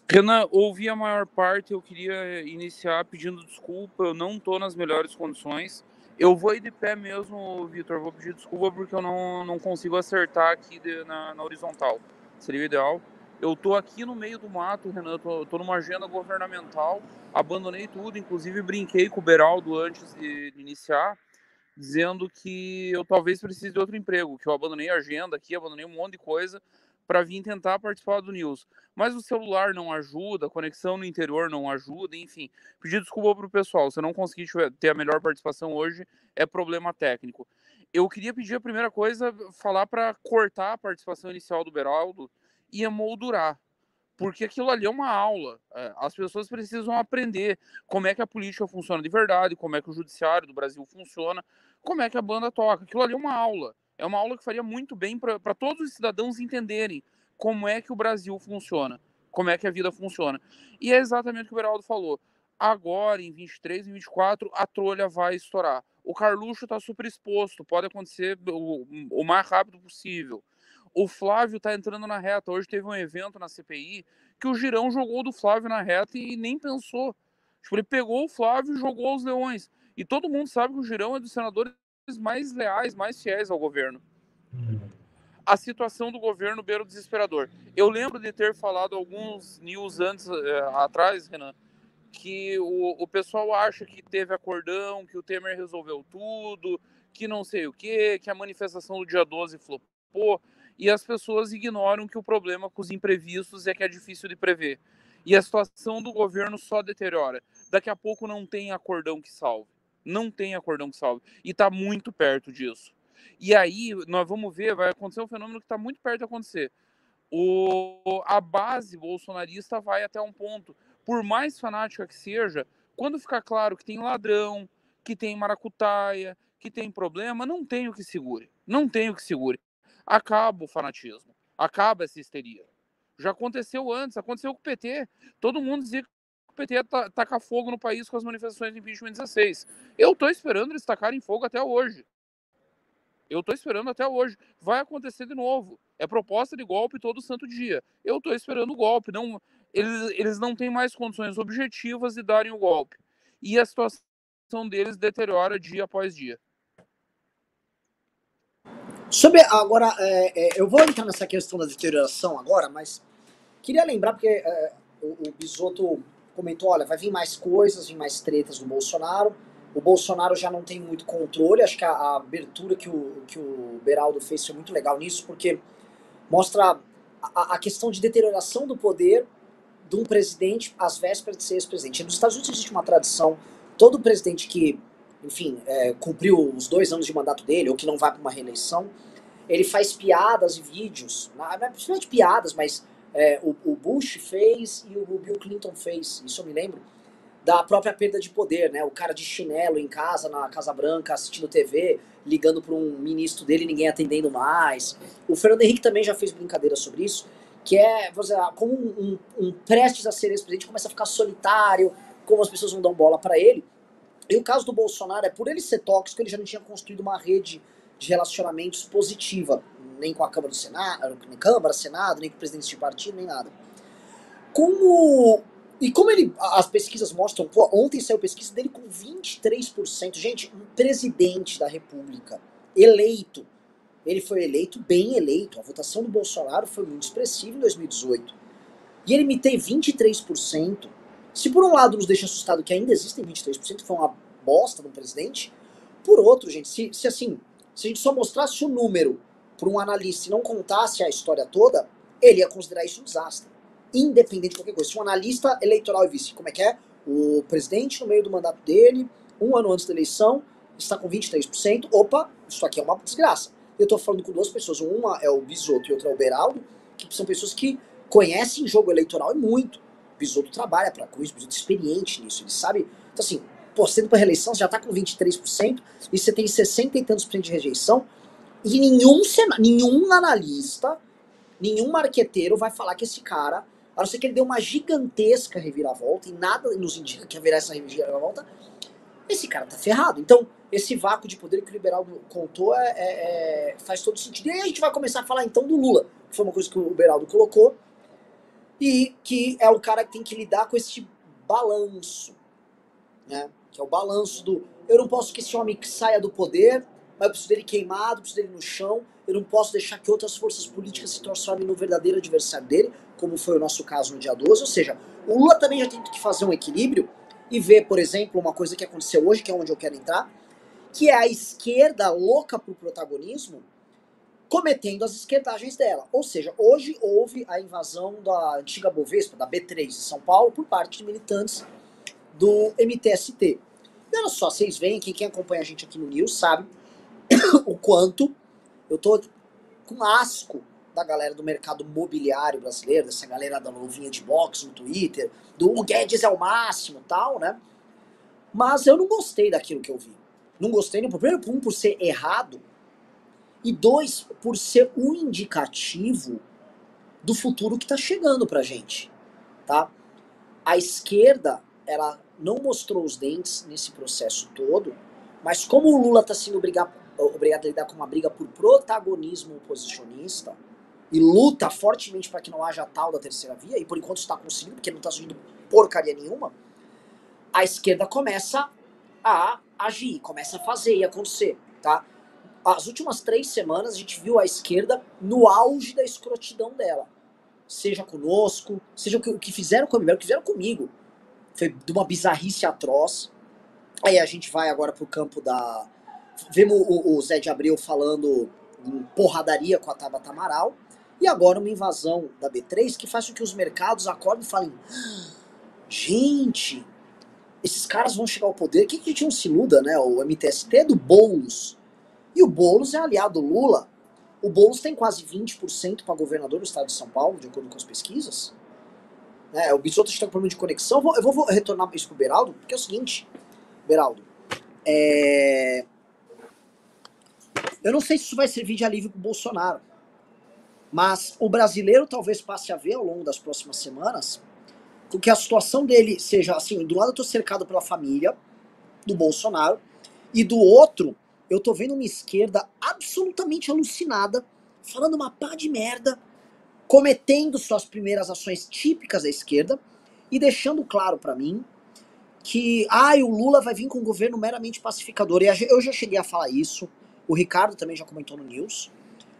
Speaker 3: Renan, ouvi a maior parte, eu queria iniciar pedindo desculpa, eu não estou nas melhores condições. Eu vou ir de pé mesmo, Vitor, vou pedir desculpa porque eu não consigo acertar aqui na horizontal. Seria o ideal. Eu estou aqui no meio do mato, Renan, estou numa agenda governamental, abandonei tudo, inclusive brinquei com o Beraldo antes de iniciar, dizendo que eu talvez precise de outro emprego, que eu abandonei a agenda aqui, abandonei um monte de coisa para vir tentar participar do News. Mas o celular não ajuda, a conexão no interior não ajuda, enfim. Pedir desculpa para o pessoal, se eu não conseguir ter a melhor participação hoje, é problema técnico. Eu queria pedir a primeira coisa, falar para cortar a participação inicial do Beraldo e emoldurar. Porque aquilo ali é uma aula. As pessoas precisam aprender como é que a política funciona de verdade, como é que o judiciário do Brasil funciona, como é que a banda toca. Aquilo ali é uma aula. É uma aula que faria muito bem para todos os cidadãos entenderem como é que o Brasil funciona, como é que a vida funciona. E é exatamente o que o Beraldo falou. Agora, em 23 e 24, a trolha vai estourar. O Carluxo está super exposto, pode acontecer o mais rápido possível. O Flávio está entrando na reta. Hoje teve um evento na CPI que o Girão jogou do Flávio na reta e nem pensou. Tipo, ele pegou o Flávio e jogou aos leões. E todo mundo sabe que o Girão é dos senadores mais leais, mais fiéis ao governo. A situação do governo beira o desesperador. Eu lembro de ter falado alguns news atrás, Renan, que o pessoal acha que teve acordão, que o Temer resolveu tudo, que não sei o quê, que a manifestação do dia 12 flopou, e as pessoas ignoram que o problema com os imprevistos é que é difícil de prever. E a situação do governo só deteriora. Daqui a pouco não tem acordão que salve. Não tem acordão que salve. E está muito perto disso. E aí, nós vamos ver, vai acontecer um fenômeno que está muito perto de acontecer. A base bolsonarista vai até um ponto. Por mais fanática que seja, quando ficar claro que tem ladrão, que tem maracutaia, que tem problema, não tem o que segure. Não tem o que segure. Acaba o fanatismo. Acaba essa histeria. Já aconteceu antes, aconteceu com o PT. Todo mundo dizia que o PT taca fogo no país com as manifestações de impeachment 16. Eu estou esperando eles tacarem fogo até hoje. Eu estou esperando até hoje. Vai acontecer de novo. É proposta de golpe todo santo dia. Eu estou esperando o golpe. Não, eles não têm mais condições objetivas de darem o golpe. E a situação deles deteriora dia após dia.
Speaker 1: Agora, eu vou entrar nessa questão da deterioração agora, mas queria lembrar, porque o Bisotto comentou, olha, vai vir mais coisas, vir mais tretas do Bolsonaro. O Bolsonaro já não tem muito controle, acho que a abertura que o Beraldo fez foi muito legal nisso, porque mostra a questão de deterioração do poder de um presidente às vésperas de ser ex-presidente. Nos Estados Unidos existe uma tradição, todo presidente que, enfim, cumpriu os 2 anos de mandato dele, ou que não vai para uma reeleição, ele faz piadas e vídeos, não é principalmente piadas, mas o Bush fez e o Bill Clinton fez, isso eu me lembro, da própria perda de poder, né? O cara de chinelo em casa, na Casa Branca, assistindo TV, ligando para um ministro dele e ninguém atendendo mais. O Fernando Henrique também já fez brincadeira sobre isso, que é, vou dizer, como um prestes a ser ex-presidente começa a ficar solitário, como as pessoas não dão bola para ele. E o caso do Bolsonaro é, por ele ser tóxico, ele já não tinha construído uma rede de relacionamentos positiva, nem com a Câmara do Senado, Senado, nem com o presidente de partido, nem nada. Como as pesquisas mostram, pô, ontem saiu pesquisa dele com 23%. Gente, um presidente da República eleito, ele foi eleito, bem eleito. A votação do Bolsonaro foi muito expressiva em 2018. E ele me tem 23%. Se por um lado nos deixa assustado que ainda existem 23%, foi uma bosta de um presidente, por outro, gente, se a gente só mostrasse o número para um analista e não contasse a história toda, ele ia considerar isso um desastre. Independente de qualquer coisa. Se um analista eleitoral visse como é que é, o presidente no meio do mandato dele, 1 ano antes da eleição, está com 23%, opa, isso aqui é uma desgraça. Eu tô falando com 2 pessoas, uma é o Bisotto e outra é o Beraldo, que são pessoas que conhecem jogo eleitoral e muito. O Bisotto trabalha com isso, o Bisotto é experiente nisso, ele sabe. Então assim, pô, sendo pra reeleição, você já tá com 23%, e você tem 60 e tantos por cento de rejeição, e nenhum analista, nenhum marqueteiro vai falar que esse cara, a não ser que ele dê uma gigantesca reviravolta, e nada nos indica que haverá essa reviravolta, esse cara tá ferrado. Então, esse vácuo de poder que o Beraldo contou faz todo sentido. E aí a gente vai começar a falar então do Lula, que foi uma coisa que o Beraldo colocou, e que é o cara que tem que lidar com esse balanço, né? Que é o balanço do, eu não posso que esse homem saia do poder, mas eu preciso dele queimado, preciso dele no chão, eu não posso deixar que outras forças políticas se transformem no verdadeiro adversário dele, como foi o nosso caso no dia 12, ou seja, o Lula também já tem que fazer um equilíbrio e ver, por exemplo, uma coisa que aconteceu hoje, que é onde eu quero entrar, que é a esquerda louca por protagonismo cometendo as esquerdagens dela. Ou seja, hoje houve a invasão da antiga Bovespa, da B3 de São Paulo, por parte de militantes do MTST. E olha só, vocês veem, quem acompanha a gente aqui no News sabe o quanto eu tô com asco da galera do mercado mobiliário brasileiro, dessa galera da luvinha de boxe no Twitter, do o Guedes é o máximo e tal, né? Mas eu não gostei daquilo que eu vi. Não gostei, primeiro, por ser errado, e 2, por ser um indicativo do futuro que tá chegando pra gente, tá? A esquerda, ela não mostrou os dentes nesse processo todo, mas como o Lula tá sendo obrigado a lidar com uma briga por protagonismo oposicionista, e luta fortemente para que não haja a tal da terceira via, e por enquanto está conseguindo, porque não está surgindo porcaria nenhuma, a esquerda começa a agir, começa a fazer e acontecer, tá? As últimas 3 semanas a gente viu a esquerda no auge da escrotidão dela. Seja conosco, seja o que fizeram comigo, o que fizeram comigo. Foi de uma bizarrice atroz. Aí a gente vai agora pro campo da... Vemos o Zé de Abreu falando em porradaria com a Tabata Amaral. E agora uma invasão da B3 que faz com que os mercados acordem e falem: gente, esses caras vão chegar ao poder. O que a gente não se iluda, né? O MTST é do Boulos. E o Boulos é aliado do Lula. O Boulos tem quase 20% para governador do estado de São Paulo, de acordo com as pesquisas. O Bisotto está com problema de conexão. Eu vou retornar isso pro Beraldo, porque é o seguinte, Beraldo. Eu não sei se isso vai servir de alívio pro Bolsonaro. Mas o brasileiro talvez passe a ver ao longo das próximas semanas que a situação dele seja assim, do lado eu tô cercado pela família do Bolsonaro, e do outro eu tô vendo uma esquerda absolutamente alucinada, falando uma pá de merda, cometendo suas primeiras ações típicas da esquerda, e deixando claro pra mim que o Lula vai vir com um governo meramente pacificador. E eu já cheguei a falar isso, o Ricardo também já comentou no News,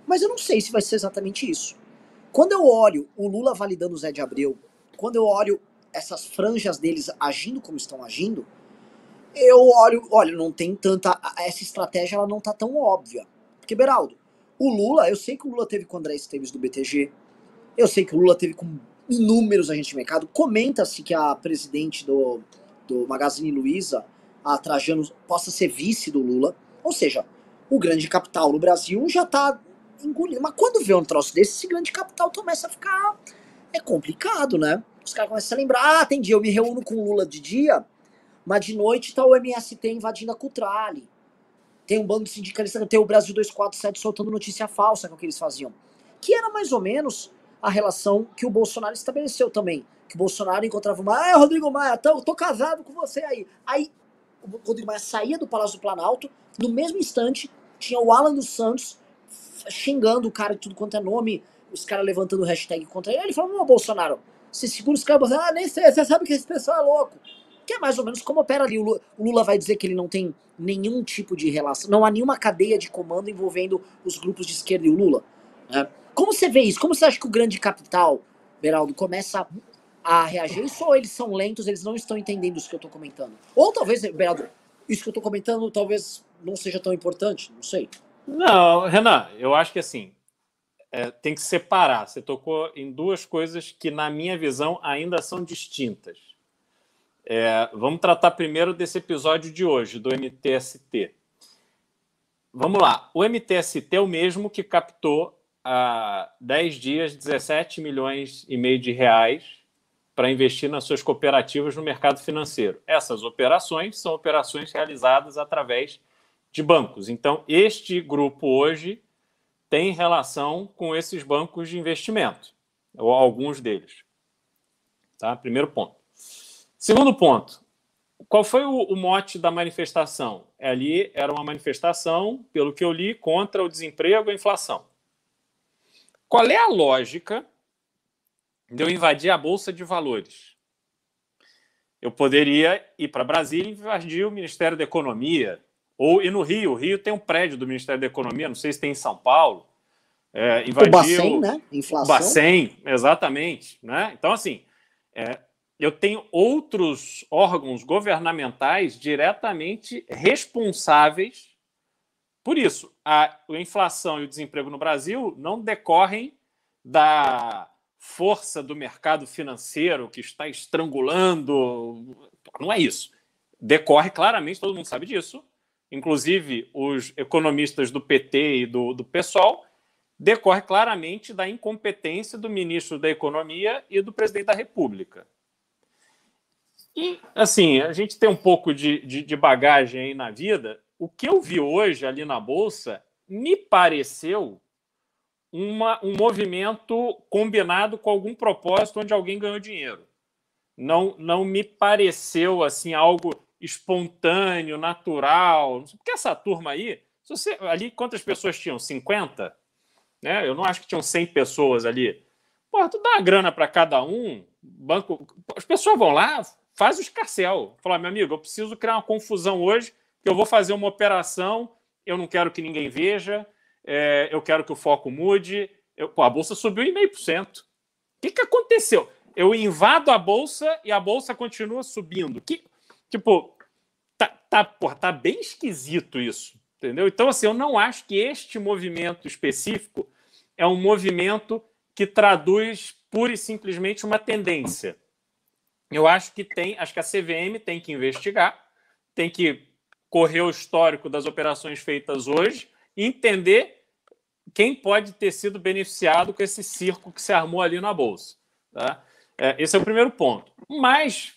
Speaker 1: mas eu não sei se vai ser exatamente isso. Quando eu olho o Lula validando o Zé de Abreu, quando eu olho essas franjas deles agindo como estão agindo, eu olha, não tem tanta... Essa estratégia, ela não tá tão óbvia. Porque, Beraldo, o Lula, eu sei que o Lula teve com o André Esteves do BTG, eu sei que o Lula teve com inúmeros agentes de mercado, comenta-se que a presidente do Magazine Luiza, a Trajano, possa ser vice do Lula, ou seja, o grande capital no Brasil já tá engolindo. Mas quando vê um troço desse, esse grande capital começa a ficar... É complicado, né? Os caras começam a lembrar, tem dia, eu me reúno com o Lula de dia, mas de noite tá o MST invadindo a Cutrale. Tem um bando de sindicalistas, tem o Brasil 247 soltando notícia falsa, que é o que eles faziam. Que era mais ou menos a relação que o Bolsonaro estabeleceu também. Que o Bolsonaro encontrava uma... Rodrigo Maia, tô casado com você aí. Aí o Rodrigo Maia saía do Palácio do Planalto, no mesmo instante tinha o Alan dos Santos xingando o cara de tudo quanto é nome, os caras levantando hashtag contra ele. Ele falou, Bolsonaro, você segura os caras, nem sei, você sabe que esse pessoal é louco. Que é mais ou menos como opera ali. O Lula vai dizer que ele não tem nenhum tipo de relação, não há nenhuma cadeia de comando envolvendo os grupos de esquerda e o Lula. Né? Como você vê isso? Como você acha que o grande capital, Beraldo, começa a reagir? Isso ou eles são lentos, eles não estão entendendo isso que eu tô comentando? Ou talvez, Beraldo, isso que eu tô comentando talvez não seja tão importante, não sei.
Speaker 2: Não, Renan, eu acho que assim, tem que separar. Você tocou em duas coisas que, na minha visão, ainda são distintas. Vamos tratar primeiro desse episódio de hoje, do MTST. Vamos lá. O MTST é o mesmo que captou há 10 dias 17 milhões e meio de reais para investir nas suas cooperativas no mercado financeiro. Essas operações são operações realizadas através de bancos. Então, este grupo hoje tem relação com esses bancos de investimento, ou alguns deles. Tá? Primeiro ponto. Segundo ponto, qual foi o mote da manifestação? Ali era uma manifestação, pelo que eu li, contra o desemprego e a inflação. Qual é a lógica de eu invadir a Bolsa de Valores? Eu poderia ir para Brasília e invadir o Ministério da Economia, ou ir no Rio. O Rio tem um prédio do Ministério da Economia, não sei se tem em São Paulo.
Speaker 1: O Bacen, né? Inflação.
Speaker 2: O Bacen, exatamente. Né? Então, assim, eu tenho outros órgãos governamentais diretamente responsáveis por isso. A inflação e o desemprego no Brasil não decorrem da força do mercado financeiro que está estrangulando. Não é isso. Decorre claramente, todo mundo sabe disso, inclusive os economistas do PT e do PSOL, decorre claramente da incompetência do ministro da Economia e do presidente da República. E, assim, a gente tem um pouco de bagagem aí na vida. O que eu vi hoje ali na Bolsa me pareceu um movimento combinado com algum propósito onde alguém ganhou dinheiro. Não me pareceu assim algo espontâneo, natural. Porque essa turma aí, ali quantas pessoas tinham? 50? Né? Eu não acho que tinham 100 pessoas ali. Porra, tu dá uma grana para cada um, banco, as pessoas vão lá, faz o escarcel. Fala, meu amigo, eu preciso criar uma confusão hoje, que eu vou fazer uma operação, eu não quero que ninguém veja, eu quero que o foco mude. A Bolsa subiu em 0,5%. O que aconteceu? Eu invado a Bolsa e a Bolsa continua subindo. Tá bem esquisito isso. Entendeu? Então, assim, eu não acho que este movimento específico é um movimento que traduz pura e simplesmente uma tendência. Eu acho que a CVM tem que investigar, tem que correr o histórico das operações feitas hoje e entender quem pode ter sido beneficiado com esse circo que se armou ali na Bolsa. Tá? Esse é o primeiro ponto. Mas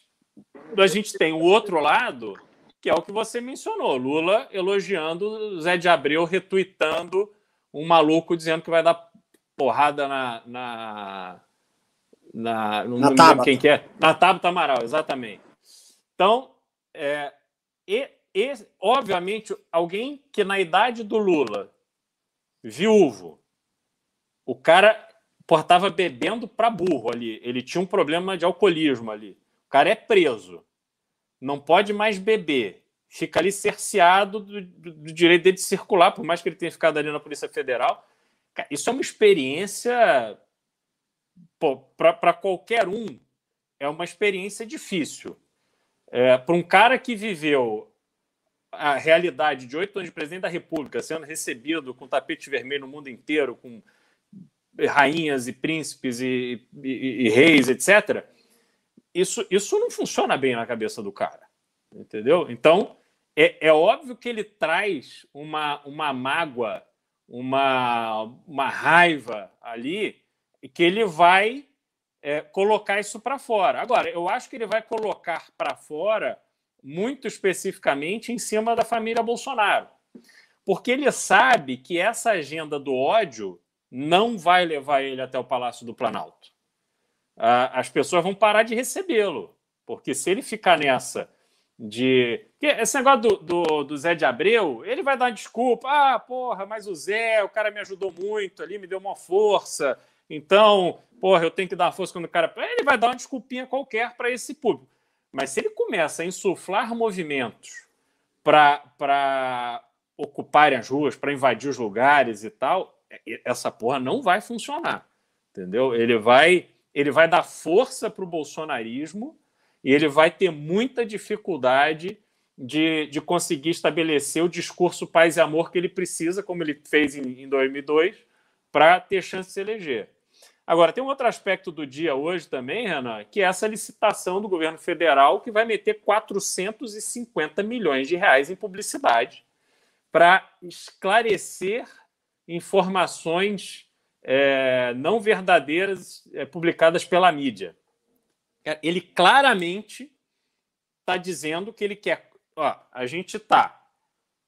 Speaker 2: a gente tem o outro lado, que é o que você mencionou. Lula elogiando Zé de Abreu, retuitando um maluco dizendo que vai dar porrada não me lembro quem que é. Na Tabata Amaral, exatamente. Então, obviamente, alguém que na idade do Lula, viúvo, o cara estava bebendo para burro ali. Ele tinha um problema de alcoolismo ali. O cara é preso. Não pode mais beber. Fica ali cerceado do direito dele de circular, por mais que ele tenha ficado ali na Polícia Federal. Isso é uma experiência para qualquer um é uma experiência difícil. Para um cara que viveu a realidade de 8 anos de presidente da República, sendo recebido com tapete vermelho no mundo inteiro, com rainhas e príncipes e reis, etc., isso não funciona bem na cabeça do cara. Entendeu? Então, é óbvio que ele traz uma mágoa, uma raiva ali, e que ele vai colocar isso para fora. Agora, eu acho que ele vai colocar para fora muito especificamente em cima da família Bolsonaro, porque ele sabe que essa agenda do ódio não vai levar ele até o Palácio do Planalto. As pessoas vão parar de recebê-lo, porque se ele ficar nessa de... Esse negócio do Zé de Abreu, ele vai dar uma desculpa. Porra, mas o Zé, o cara me ajudou muito ali, me deu uma força, então, porra, eu tenho que dar uma força quando o cara... Ele vai dar uma desculpinha qualquer para esse público. Mas se ele começa a insuflar movimentos para ocuparem as ruas, para invadir os lugares e tal, essa porra não vai funcionar. Entendeu? Ele vai dar força para o bolsonarismo e ele vai ter muita dificuldade de conseguir estabelecer o discurso paz e amor que ele precisa, como ele fez em 2002, para ter chance de se eleger. Agora, tem um outro aspecto do dia hoje também, Renan, que é essa licitação do governo federal que vai meter 450 milhões de reais em publicidade para esclarecer informações não verdadeiras publicadas pela mídia. Ele claramente está dizendo que ele quer... a gente está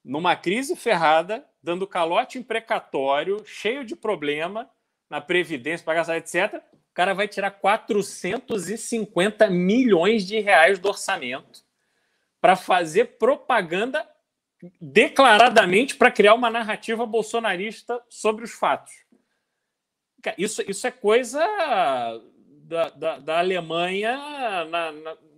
Speaker 2: numa crise ferrada, dando calote em precatório, cheio de problema na Previdência, pagar salário, etc. O cara vai tirar 450 milhões de reais do orçamento para fazer propaganda declaradamente para criar uma narrativa bolsonarista sobre os fatos. Isso é coisa da Alemanha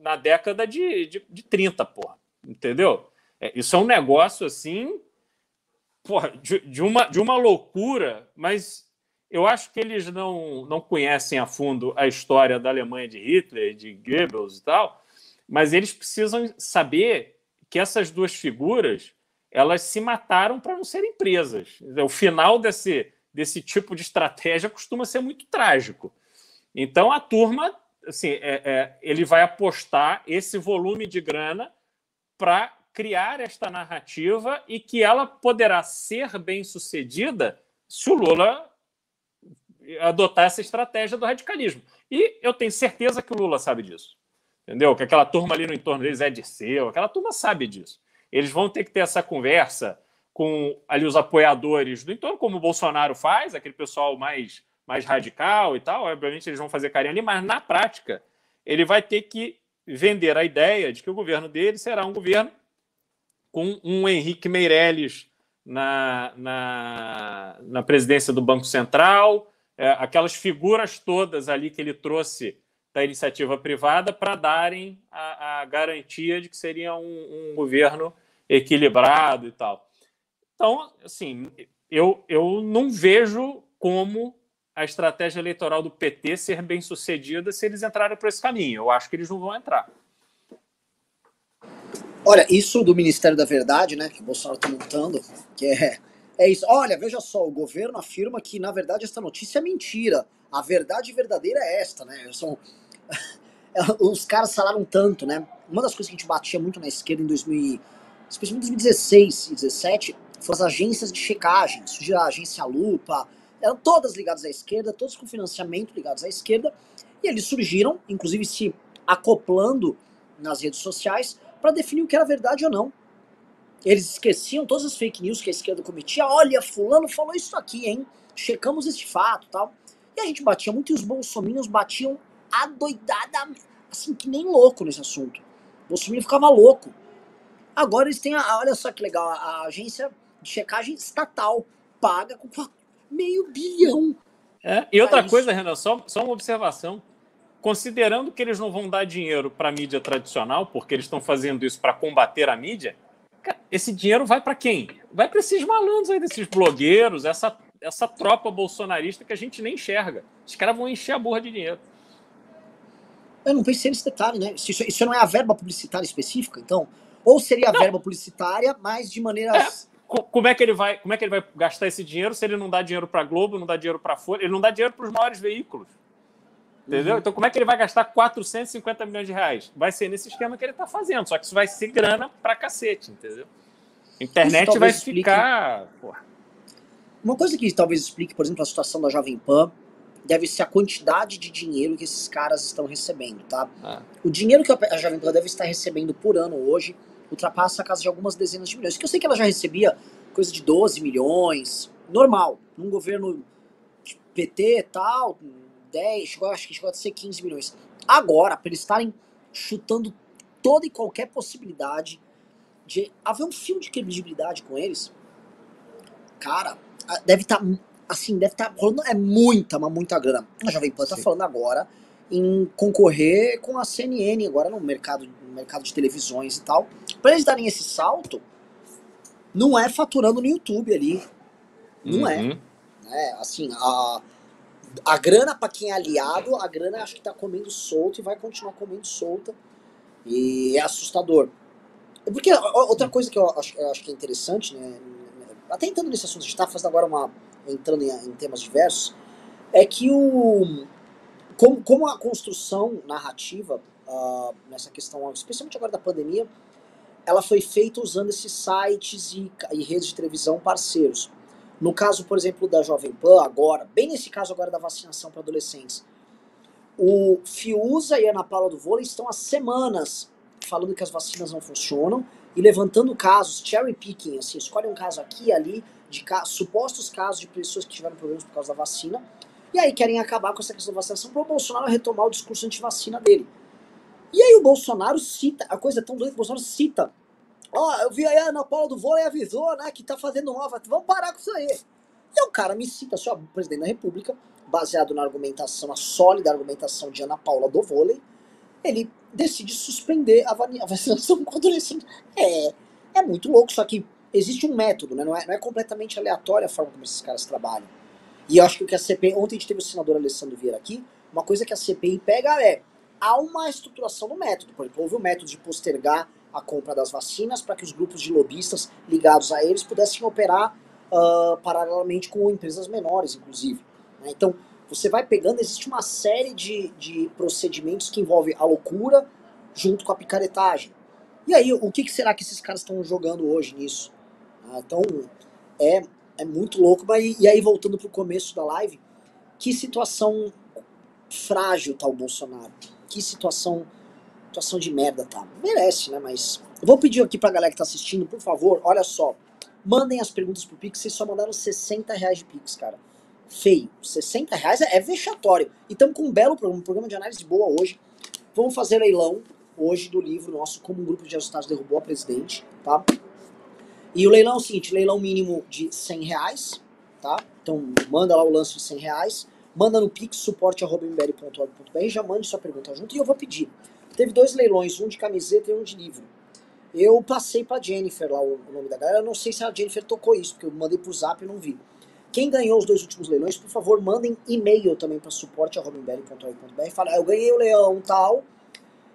Speaker 2: na década de 30, porra. Entendeu? Isso é um negócio assim, porra, de uma loucura, mas eu acho que eles não conhecem a fundo a história da Alemanha de Hitler, de Goebbels e tal, mas eles precisam saber que essas duas figuras elas se mataram para não serem presas. O final desse tipo de estratégia costuma ser muito trágico. Então, a turma, assim, ele vai apostar esse volume de grana para criar esta narrativa e que ela poderá ser bem-sucedida se o Lula adotar essa estratégia do radicalismo. E eu tenho certeza que o Lula sabe disso. Entendeu? Que aquela turma ali no entorno deles é Dirceu, aquela turma sabe disso. Eles vão ter que ter essa conversa com ali os apoiadores do entorno, como o Bolsonaro faz, aquele pessoal mais radical e tal. Obviamente eles vão fazer carinho ali, mas na prática ele vai ter que vender a ideia de que o governo dele será um governo com um Henrique Meirelles na presidência do Banco Central, aquelas figuras todas ali que ele trouxe da iniciativa privada para darem a garantia de que seria um governo equilibrado e tal. Então, assim, eu não vejo como a estratégia eleitoral do PT ser bem sucedida se eles entrarem por esse caminho. Eu acho que eles não vão entrar.
Speaker 1: Olha, isso do Ministério da Verdade, né, que o Bolsonaro está montando, que é isso. Olha, veja só, o governo afirma que, na verdade, essa notícia é mentira. A verdade verdadeira é esta, né? Os caras falaram tanto, né? Uma das coisas que a gente batia muito na esquerda especialmente em 2016 e 2017, foram as agências de checagem. Surgiu a agência Lupa, eram todas ligadas à esquerda, todas com financiamento ligados à esquerda, e eles surgiram, inclusive se acoplando nas redes sociais, para definir o que era verdade ou não. Eles esqueciam todas as fake news que a esquerda cometia. Olha, fulano falou isso aqui, hein? Checamos este fato, tal. E a gente batia muito e os bolsominions batiam adoidada, assim, que nem louco nesse assunto. O bolsominion ficava louco. Agora eles têm, olha só que legal, a agência de checagem estatal paga com 500 bilhão.
Speaker 2: E outra coisa, Renan, só uma observação. Considerando que eles não vão dar dinheiro para a mídia tradicional, porque eles estão fazendo isso para combater a mídia, cara, esse dinheiro vai para quem? Vai para esses malandros aí, desses blogueiros, essa tropa bolsonarista que a gente nem enxerga. Os caras vão encher a burra de dinheiro.
Speaker 1: Eu não pensei nesse detalhe, né? Isso não é a verba publicitária específica, então? Ou seria a verba publicitária, mas de maneiras...
Speaker 2: Como é que ele vai gastar esse dinheiro se ele não dá dinheiro para a Globo, não dá dinheiro para a Folha, ele não dá dinheiro para os maiores veículos? Entendeu? Então, como é que ele vai gastar 450 milhões de reais? Vai ser nesse esquema que ele está fazendo, só que isso vai ser grana pra cacete, entendeu? A internet vai ficar... Porra.
Speaker 1: Uma coisa que talvez explique, por exemplo, a situação da Jovem Pan, deve ser a quantidade de dinheiro que esses caras estão recebendo, tá? O dinheiro que a Jovem Pan deve estar recebendo por ano hoje ultrapassa a casa de algumas dezenas de milhões. Que eu sei que ela já recebia coisa de 12 milhões, normal, num governo de PT e tal, 10, acho que chegou a ser 15 milhões. Agora, para eles estarem chutando toda e qualquer possibilidade de haver um fio de credibilidade com eles, cara, deve estar rolando muita grana. A Jovem Pan tá falando agora em concorrer com a CNN agora no mercado de televisões e tal. Pra eles darem esse salto, não é faturando no YouTube ali. Não é. Assim, a grana pra quem é aliado, a grana acho que tá comendo solto e vai continuar comendo solta. E é assustador. Porque outra coisa que eu acho que é interessante, né? Até entrando nesse assunto, a gente tá fazendo agora entrando em temas diversos, é que como a construção narrativa nessa questão, especialmente agora da pandemia, ela foi feita usando esses sites e redes de televisão parceiros. No caso, por exemplo, da Jovem Pan, agora, bem nesse caso agora da vacinação para adolescentes, o Fiuza e a Ana Paula do Vôlei estão há semanas falando que as vacinas não funcionam e levantando casos, cherry picking, assim, escolhe um caso aqui e ali, de supostos casos de pessoas que tiveram problemas por causa da vacina, e aí querem acabar com essa questão da vacinação para o Bolsonaro retomar o discurso anti-vacina dele. E aí o Bolsonaro cita, a coisa é tão doida que o Bolsonaro cita, eu vi aí a Ana Paula do Vôlei avisou, né, que tá fazendo mal, vamos parar com isso aí. E o cara me cita, só o presidente da República, baseado na argumentação, a sólida argumentação de Ana Paula do Vôlei, ele decide suspender a vacinação com adolescente. É muito louco, só que existe um método, né? Não é completamente aleatória a forma como esses caras trabalham. E eu acho que o que a CPI... Ontem a gente teve o senador Alessandro Vieira aqui, uma coisa que a CPI pega há uma estruturação do método. Por exemplo, houve o método de postergar a compra das vacinas para que os grupos de lobistas ligados a eles pudessem operar paralelamente com empresas menores, inclusive. Né? Então, você vai pegando, existe uma série de procedimentos que envolvem a loucura junto com a picaretagem. E aí, o que será que esses caras estão jogando hoje nisso? Então, é muito louco. E aí, voltando pro começo da live, que situação frágil tá o Bolsonaro. Que situação de merda tá. Merece, né? Mas eu vou pedir aqui pra galera que tá assistindo, por favor, olha só. Mandem as perguntas pro Pix, vocês só mandaram R$60 de Pix, cara. Feio. R$60 é vexatório. E estamos com um belo programa de análise boa hoje. Vamos fazer leilão hoje do livro nosso, Como um Grupo de Resultados Derrubou a Presidente, tá? E o leilão é o seguinte, leilão mínimo de R$100, tá? Então manda lá o lance de R$100, manda no Pix, suporte@mbl.org.br, já mande sua pergunta junto e eu vou pedir. Teve 2 leilões, um de camiseta e um de livro. Eu passei pra Jennifer lá o nome da galera, eu não sei se a Jennifer tocou isso, porque eu mandei pro Zap e não vi. Quem ganhou os 2 últimos leilões, por favor, mandem e-mail também para suporte@mbl.org.br. Fala, eu ganhei o leão tal,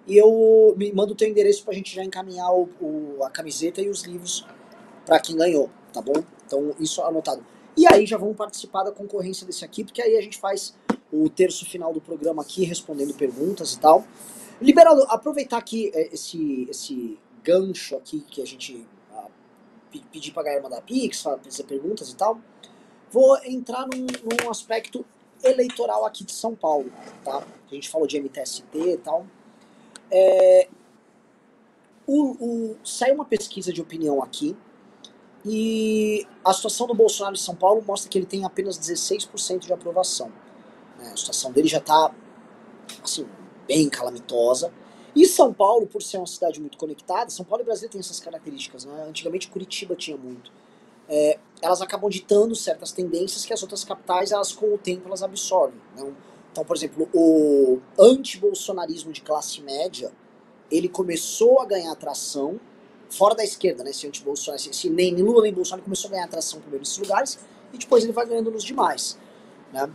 Speaker 1: e eu me manda o teu endereço pra gente já encaminhar a camiseta e os livros pra quem ganhou, tá bom? Então, isso anotado. E aí já vamos participar da concorrência desse aqui, porque aí a gente faz o terço final do programa aqui, respondendo perguntas e tal. Liberado, aproveitar aqui esse gancho aqui que a gente pedir pra galera mandar Pix, fazer perguntas e tal. Vou entrar num aspecto eleitoral aqui de São Paulo, tá? A gente falou de MTST e tal. Saiu uma pesquisa de opinião aqui e a situação do Bolsonaro em São Paulo mostra que ele tem apenas 16% de aprovação. A situação dele já está assim, bem calamitosa. E São Paulo, por ser uma cidade muito conectada, São Paulo e Brasília têm essas características, né? Antigamente Curitiba tinha muito. Elas acabam ditando certas tendências que as outras capitais, elas com o tempo, elas absorvem. Né? Então, por exemplo, o antibolsonarismo de classe média, ele começou a ganhar atração fora da esquerda, né? Esse antibolsonarismo, nem Lula nem Bolsonaro começou a ganhar atração primeiro nesses lugares e depois ele vai ganhando nos demais. Né?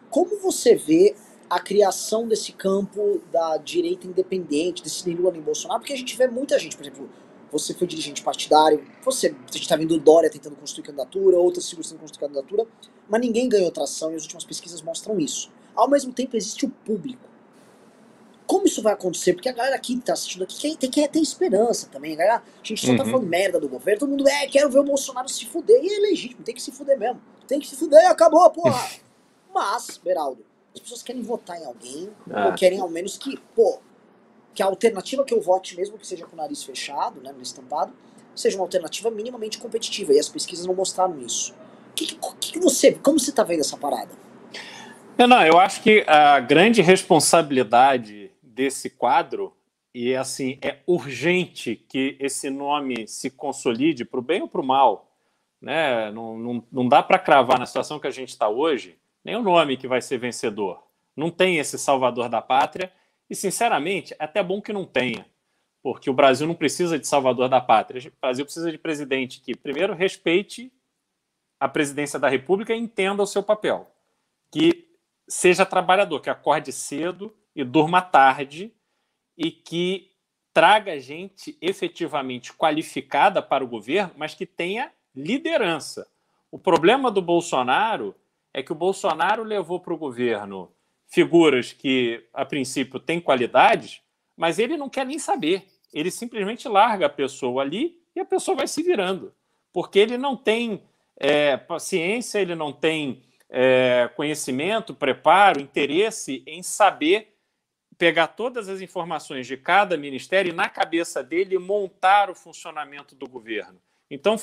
Speaker 1: Como você vê a criação desse campo da direita independente, desse nem Lula nem Bolsonaro, porque a gente vê muita gente, por exemplo, você foi dirigente partidário, a gente tá vendo o Dória tentando construir candidatura, outras figuras tentando construir candidatura, mas ninguém ganhou tração e as últimas pesquisas mostram isso. Ao mesmo tempo existe o público. Como isso vai acontecer? Porque a galera aqui que tá assistindo aqui tem que ter esperança também, galera. A gente só tá falando merda do governo, todo mundo, quero ver o Bolsonaro se fuder, e é legítimo, tem que se fuder mesmo. Tem que se fuder, acabou, porra. Mas, Beraldo, as pessoas querem votar em alguém, ou querem ao menos que a alternativa que eu vote, mesmo que seja com o nariz fechado, né, no estampado, seja uma alternativa minimamente competitiva, e as pesquisas não mostraram isso. Como você tá vendo essa parada?
Speaker 2: Não, eu acho que a grande responsabilidade desse quadro, e assim, é urgente que esse nome se consolide para o bem ou para o mal, né? Não dá para cravar na situação que a gente está hoje, nem o nome que vai ser vencedor. Não tem esse salvador da pátria, e sinceramente, é até bom que não tenha, porque o Brasil não precisa de salvador da pátria. O Brasil precisa de presidente que, primeiro, respeite a presidência da República e entenda o seu papel, que seja trabalhador, que acorde cedo e durma tarde, e que traga gente efetivamente qualificada para o governo, mas que tenha liderança. O problema do Bolsonaro é que o Bolsonaro levou para o governo figuras que, a princípio, têm qualidades, mas ele não quer nem saber. Ele simplesmente larga a pessoa ali e a pessoa vai se virando, porque ele não tem paciência, ele não tem conhecimento, preparo, interesse em saber pegar todas as informações de cada ministério e, na cabeça dele, montar o funcionamento do governo. Então,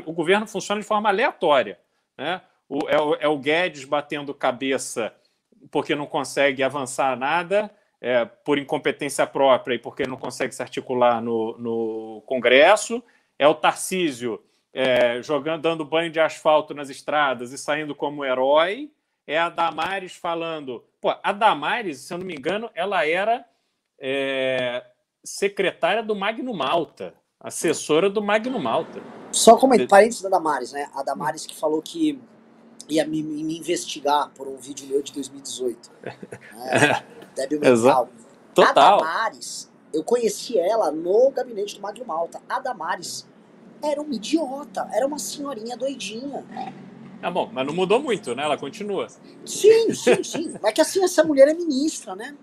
Speaker 2: o governo funciona de forma aleatória, né? É o Guedes batendo cabeça porque não consegue avançar nada, por incompetência própria e porque não consegue se articular no Congresso. É o Tarcísio dando banho de asfalto nas estradas e saindo como herói. É a Damares falando... a Damares, se eu não me engano, ela era secretária do Magno Malta, assessora do Magno Malta.
Speaker 1: Só parênteses da Damares, né? A Damares que falou que ia me investigar por um vídeo meu de 2018. Débil mental.
Speaker 2: Total.
Speaker 1: A Damares, eu conheci ela no gabinete do Magno Malta. A Damares era uma idiota, era uma senhorinha doidinha.
Speaker 2: Bom, mas não mudou muito, né? Ela continua.
Speaker 1: Sim. Mas que assim, essa mulher é ministra, né?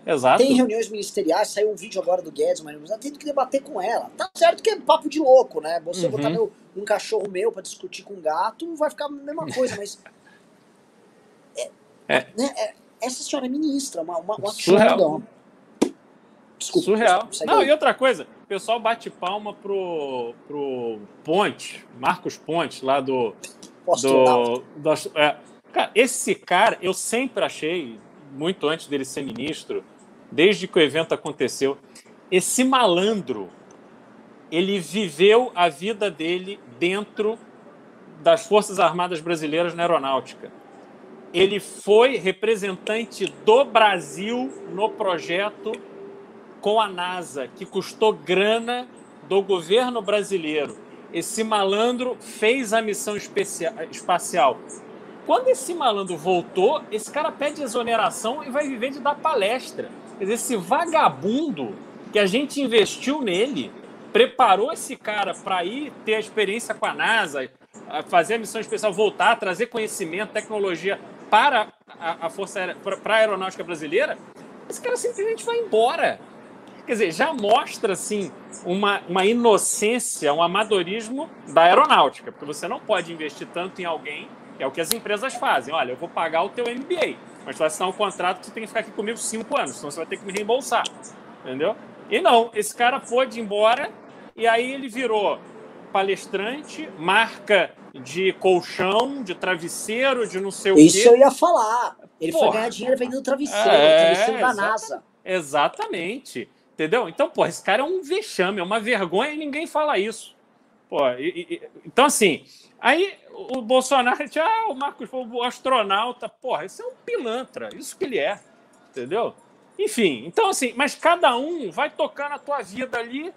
Speaker 2: Exato.
Speaker 1: Tem reuniões ministeriais, saiu um vídeo agora do Guedes, mas tendo que debater com ela. Tá certo que é papo de louco, né? Você botar um cachorro meu pra discutir com um gato, vai ficar a mesma coisa, mas... essa senhora é ministra, uma
Speaker 2: surreal.
Speaker 1: Desculpa.
Speaker 2: Surreal. Não, e outra coisa, o pessoal bate palma pro Ponte, Marcos Ponte, lá cara, esse cara, eu sempre achei, muito antes dele ser ministro, desde que o evento aconteceu, esse malandro, ele viveu a vida dele dentro das Forças Armadas Brasileiras na Aeronáutica. Ele foi representante do Brasil no projeto com a NASA, que custou grana do governo brasileiro. Esse malandro fez a missão espacial. Quando esse malandro voltou, esse cara pede exoneração e vai viver de dar palestra. Quer dizer, esse vagabundo que a gente investiu nele, preparou esse cara para ir ter a experiência com a NASA, fazer a missão especial, voltar, trazer conhecimento, tecnologia para a Força Aérea, para a Aeronáutica Brasileira, esse cara simplesmente vai embora. Quer dizer, já mostra, assim, uma inocência, um amadorismo da aeronáutica, porque você não pode investir tanto em alguém, que é o que as empresas fazem. Olha, eu vou pagar o teu MBA, mas tu vai assinar um contrato que tu tem que ficar aqui comigo 5 anos, senão você vai ter que me reembolsar, entendeu? E não, esse cara pôde ir embora, e aí ele virou palestrante, marca de colchão, de travesseiro, de não sei o quê.
Speaker 1: Isso eu ia falar. Ele foi ganhar dinheiro vendendo travesseiro, travesseiro da NASA.
Speaker 2: Exatamente. Entendeu? Então, esse cara é um vexame, é uma vergonha e ninguém fala isso. Então, assim, aí o Bolsonaro diz, o Marcos foi o astronauta. Isso é um pilantra, isso que ele é, entendeu? Enfim, então, assim, mas cada um vai tocando a tua vida ali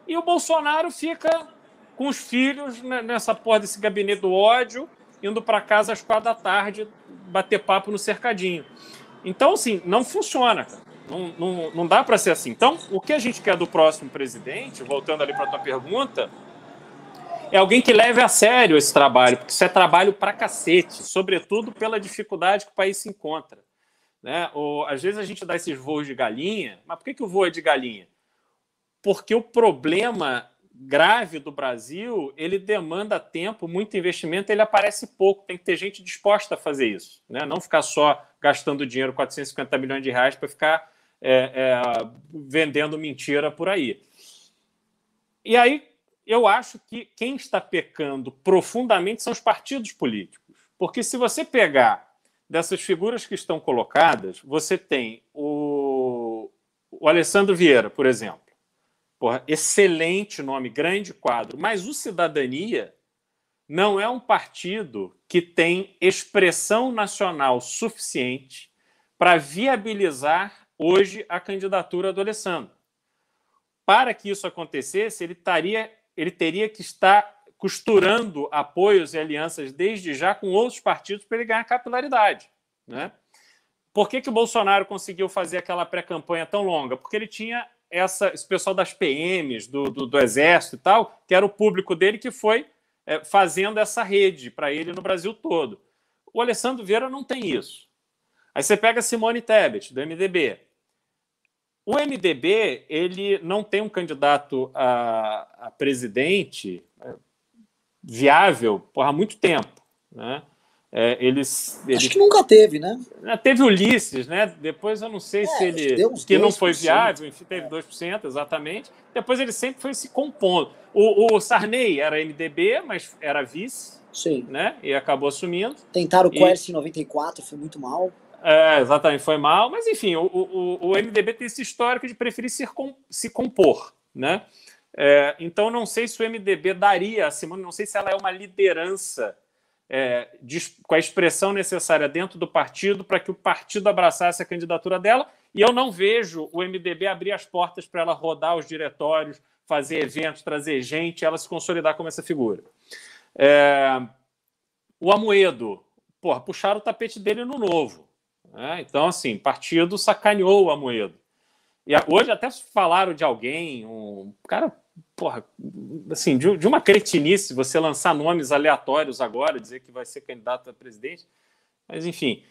Speaker 2: e o Bolsonaro fica com os filhos nessa porra desse gabinete do ódio, indo para casa às 4 da tarde bater papo no cercadinho. Então, assim, não funciona, cara. Não dá para ser assim. Então, o que a gente quer do próximo presidente, voltando ali para a tua pergunta, é alguém que leve a sério esse trabalho, porque isso é trabalho pra cacete, sobretudo pela dificuldade que o país se encontra. Né? Às vezes a gente dá esses voos de galinha, mas por que o voo é de galinha? Porque o problema grave do Brasil, ele demanda tempo, muito investimento, ele aparece pouco, tem que ter gente disposta a fazer isso, né? Não ficar só gastando dinheiro, 450 milhões de reais, para ficar vendendo mentira por aí. E aí, eu acho que quem está pecando profundamente são os partidos políticos. Porque se você pegar dessas figuras que estão colocadas, você tem o Alessandro Vieira, por exemplo. Porra, excelente nome, grande quadro. Mas o Cidadania não é um partido que tem expressão nacional suficiente para viabilizar hoje a candidatura do Alessandro. Para que isso acontecesse, ele teria que estar costurando apoios e alianças desde já com outros partidos para ele ganhar capilaridade. Né? Por que o Bolsonaro conseguiu fazer aquela pré-campanha tão longa? Porque ele tinha esse pessoal das PMs, do Exército e tal, que era o público dele que foi fazendo essa rede para ele no Brasil todo. O Alessandro Vieira não tem isso. Aí você pega a Simone Tebet, do MDB. O MDB ele não tem um candidato a presidente viável há muito tempo. Né?
Speaker 1: Acho que nunca teve, né?
Speaker 2: Teve Ulisses, né? Depois eu não sei se ele... Que não foi viável, enfim, teve 2%, exatamente. Depois ele sempre foi se compondo. O Sarney era MDB, mas era vice.
Speaker 1: Sim.
Speaker 2: Né? E acabou assumindo.
Speaker 1: Tentaram o Quercy em 94, foi muito mal.
Speaker 2: Exatamente, foi mal. Mas, enfim, o MDB tem esse histórico de preferir se compor, né? Então, não sei se o MDB daria a Simone, não sei se ela é uma liderança com a expressão necessária dentro do partido para que o partido abraçasse a candidatura dela, e eu não vejo o MDB abrir as portas para ela rodar os diretórios, fazer eventos, trazer gente, ela se consolidar como essa figura. O Amoedo, puxaram o tapete dele no Novo. Né? Então, assim, partido sacaneou o Amoedo. E hoje até falaram de alguém, um cara... assim, de uma cretinice você lançar nomes aleatórios agora, dizer que vai ser candidato a presidente, mas enfim.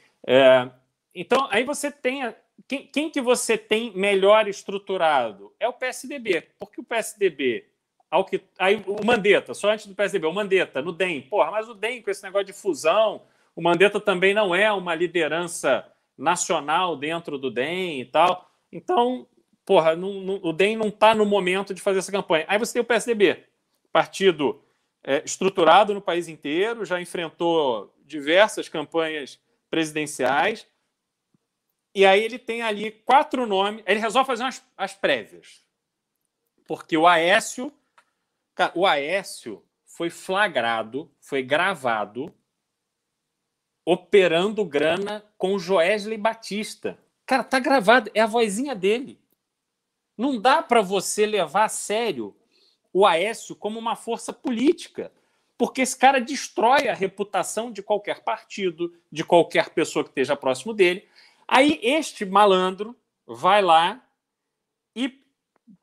Speaker 2: Então, aí você tem... Quem que você tem melhor estruturado? É o PSDB, porque o PSDB... Aí o Mandetta, só antes do PSDB, o Mandetta no DEM. Mas o DEM, com esse negócio de fusão, o Mandetta também não é uma liderança nacional dentro do DEM e tal. Então... o DEM não está no momento de fazer essa campanha. Aí você tem o PSDB, partido estruturado no país inteiro, já enfrentou diversas campanhas presidenciais, e aí ele tem ali 4 nomes, ele resolve fazer as prévias. Porque o Aécio foi flagrado, foi gravado, operando grana com o Joesley Batista. Cara, tá gravado, é a vozinha dele. Não dá para você levar a sério o Aécio como uma força política, porque esse cara destrói a reputação de qualquer partido, de qualquer pessoa que esteja próximo dele. Aí este malandro vai lá e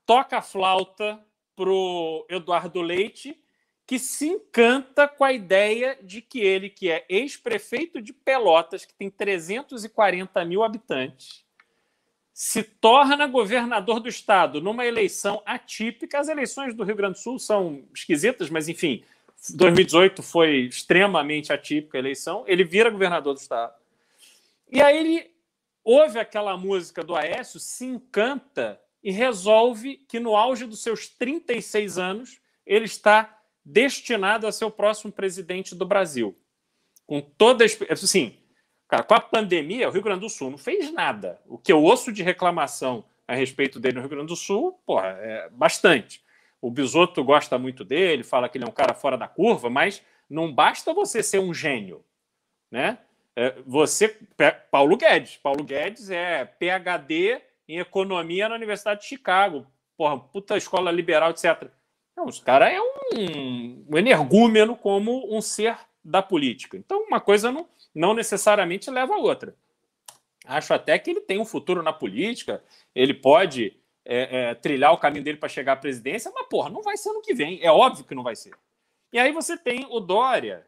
Speaker 2: toca a flauta pro Eduardo Leite, que se encanta com a ideia de que ele, que é ex-prefeito de Pelotas, que tem 340 mil habitantes, se torna governador do estado numa eleição atípica. As eleições do Rio Grande do Sul são esquisitas, mas, enfim, 2018 foi extremamente atípica a eleição. Ele vira governador do estado. E aí ele ouve aquela música do Aécio, se encanta e resolve que, no auge dos seus 36 anos, ele está destinado a ser o próximo presidente do Brasil. Com toda a... Assim, cara, com a pandemia, o Rio Grande do Sul não fez nada. O que eu ouço de reclamação a respeito dele no Rio Grande do Sul, é bastante. O Bisotto gosta muito dele, fala que ele é um cara fora da curva, mas não basta você ser um gênio, né? Paulo Guedes é PhD em economia na Universidade de Chicago, puta escola liberal, etc. Não, os cara é um energúmeno como um ser da política. Então, uma coisa não necessariamente leva a outra. Acho até que ele tem um futuro na política, ele pode trilhar o caminho dele para chegar à presidência, mas, porra, não vai ser ano que vem. É óbvio que não vai ser. E aí você tem o Dória,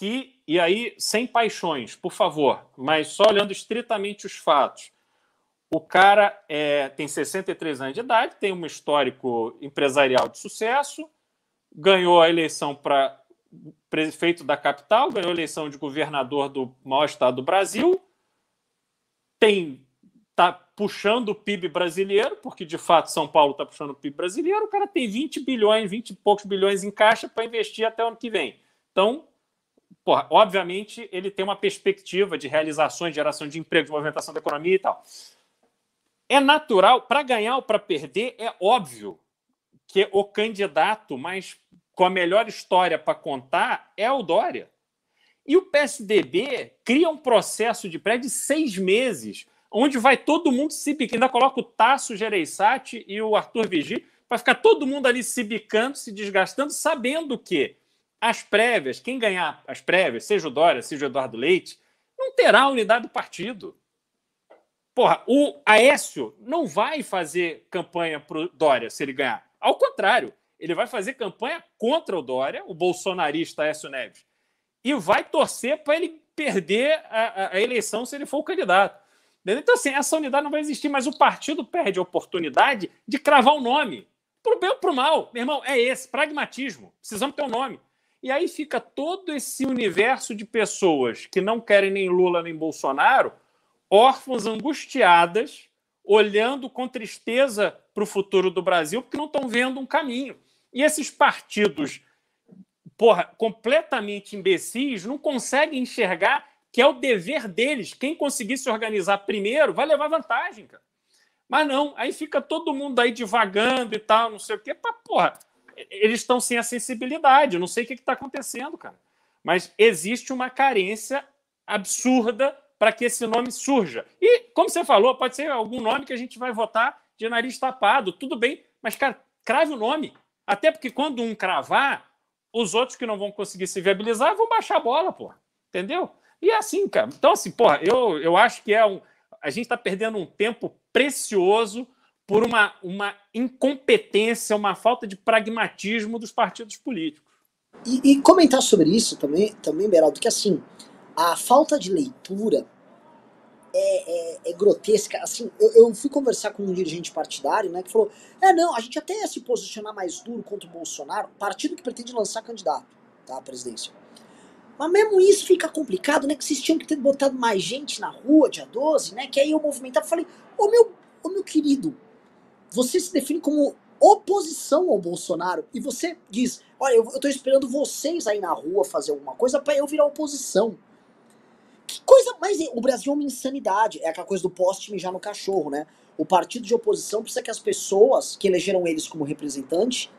Speaker 2: e aí, sem paixões, por favor, mas só olhando estritamente os fatos. O cara tem 63 anos de idade, tem um histórico empresarial de sucesso, ganhou a eleição para prefeito da capital, ganhou a eleição de governador do maior estado do Brasil, está puxando o PIB brasileiro, porque de fato São Paulo está puxando o PIB brasileiro, o cara tem 20 e poucos bilhões em caixa para investir até o ano que vem. Então, porra, obviamente, ele tem uma perspectiva de realizações, de geração de emprego, de movimentação da economia e tal. É natural, para ganhar ou para perder, é óbvio que o candidato mais com a melhor história para contar é o Dória. E o PSDB cria um processo de pré de 6 meses, onde vai todo mundo se bicando. Ainda coloca o Tasso Gereissati e o Arthur Vigie para ficar todo mundo ali se bicando, se desgastando, sabendo que as prévias, quem ganhar as prévias, seja o Dória, seja o Eduardo Leite, não terá unidade do partido. Porra, o Aécio não vai fazer campanha para o Dória se ele ganhar. Ao contrário, ele vai fazer campanha contra o Dória, o bolsonarista Aécio Neves, e vai torcer para ele perder a eleição se ele for o candidato. Então, assim, essa unidade não vai existir, mas o partido perde a oportunidade de cravar um nome. Pro bem ou pro mal, meu irmão, é esse, pragmatismo. Precisamos ter um nome. E aí fica todo esse universo de pessoas que não querem nem Lula nem Bolsonaro, órfãos, angustiadas, olhando com tristeza para o futuro do Brasil, porque não estão vendo um caminho. E esses partidos, porra, completamente imbecis, não conseguem enxergar que é o dever deles. Quem conseguir se organizar primeiro vai levar vantagem, cara. Mas não, aí fica todo mundo aí divagando e tal, não sei o quê. Porra, eles estão sem a sensibilidade. Eu não sei o que está acontecendo, cara. Mas existe uma carência absurda para que esse nome surja. E, como você falou, pode ser algum nome que a gente vai votar de nariz tapado. Tudo bem, mas, cara, crave o nome. Até porque quando um cravar, os outros que não vão conseguir se viabilizar vão baixar a bola, porra. Entendeu? E é assim, cara. Então, assim, porra, eu acho que a gente está perdendo um tempo precioso por uma incompetência, uma falta de pragmatismo dos partidos políticos.
Speaker 1: E comentar sobre isso também, Beraldo, que assim, a falta de leitura é grotesca. Assim, eu fui conversar com um dirigente partidário, né, que falou, não, a gente até ia se posicionar mais duro contra o Bolsonaro, partido que pretende lançar candidato, tá, à presidência. Mas mesmo isso fica complicado, né, que vocês tinham que ter botado mais gente na rua, dia 12, né, que aí eu movimentava, falei, ô meu querido, você se define como oposição ao Bolsonaro, e você diz, olha, eu tô esperando vocês aí na rua fazer alguma coisa pra eu virar oposição. Que coisa mais... O Brasil é uma insanidade. É aquela coisa do poste mijar no cachorro, né? O partido de oposição precisa que as pessoas que elegeram eles como representante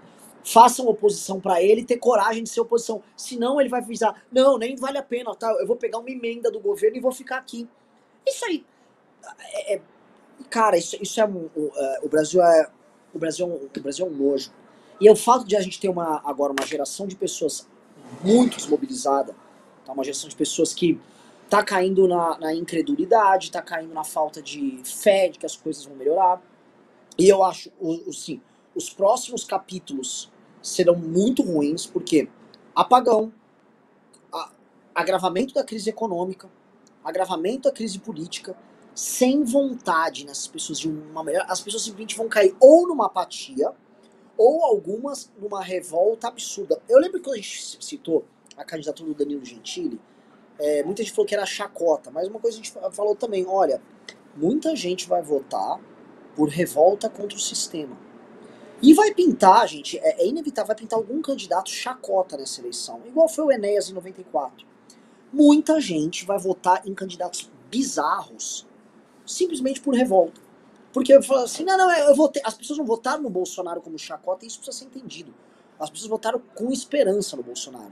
Speaker 1: façam oposição pra ele e ter coragem de ser oposição. Senão ele vai avisar, não, nem vale a pena, tá? Eu vou pegar uma emenda do governo e vou ficar aqui. Isso aí... Cara, isso é... O Brasil é um nojo. E é o fato de a gente ter agora uma geração de pessoas muito desmobilizada, tá? Uma geração de pessoas que tá caindo na incredulidade, tá caindo na falta de fé de que as coisas vão melhorar. E eu acho, assim, os próximos capítulos serão muito ruins, porque apagão, agravamento da crise econômica, agravamento da crise política, sem vontade nessas pessoas de uma melhor, as pessoas simplesmente vão cair ou numa apatia, ou algumas numa revolta absurda. Eu lembro que quando a gente citou a candidatura do Danilo Gentili, muita gente falou que era chacota, mas uma coisa a gente falou também, olha, muita gente vai votar por revolta contra o sistema. E vai pintar, gente, é inevitável, vai pintar algum candidato chacota nessa eleição, igual foi o Enéas em 94. Muita gente vai votar em candidatos bizarros, simplesmente por revolta. Porque eu falo assim, não, eu votei. As pessoas não votaram no Bolsonaro como chacota, e isso precisa ser entendido. As pessoas votaram com esperança no Bolsonaro.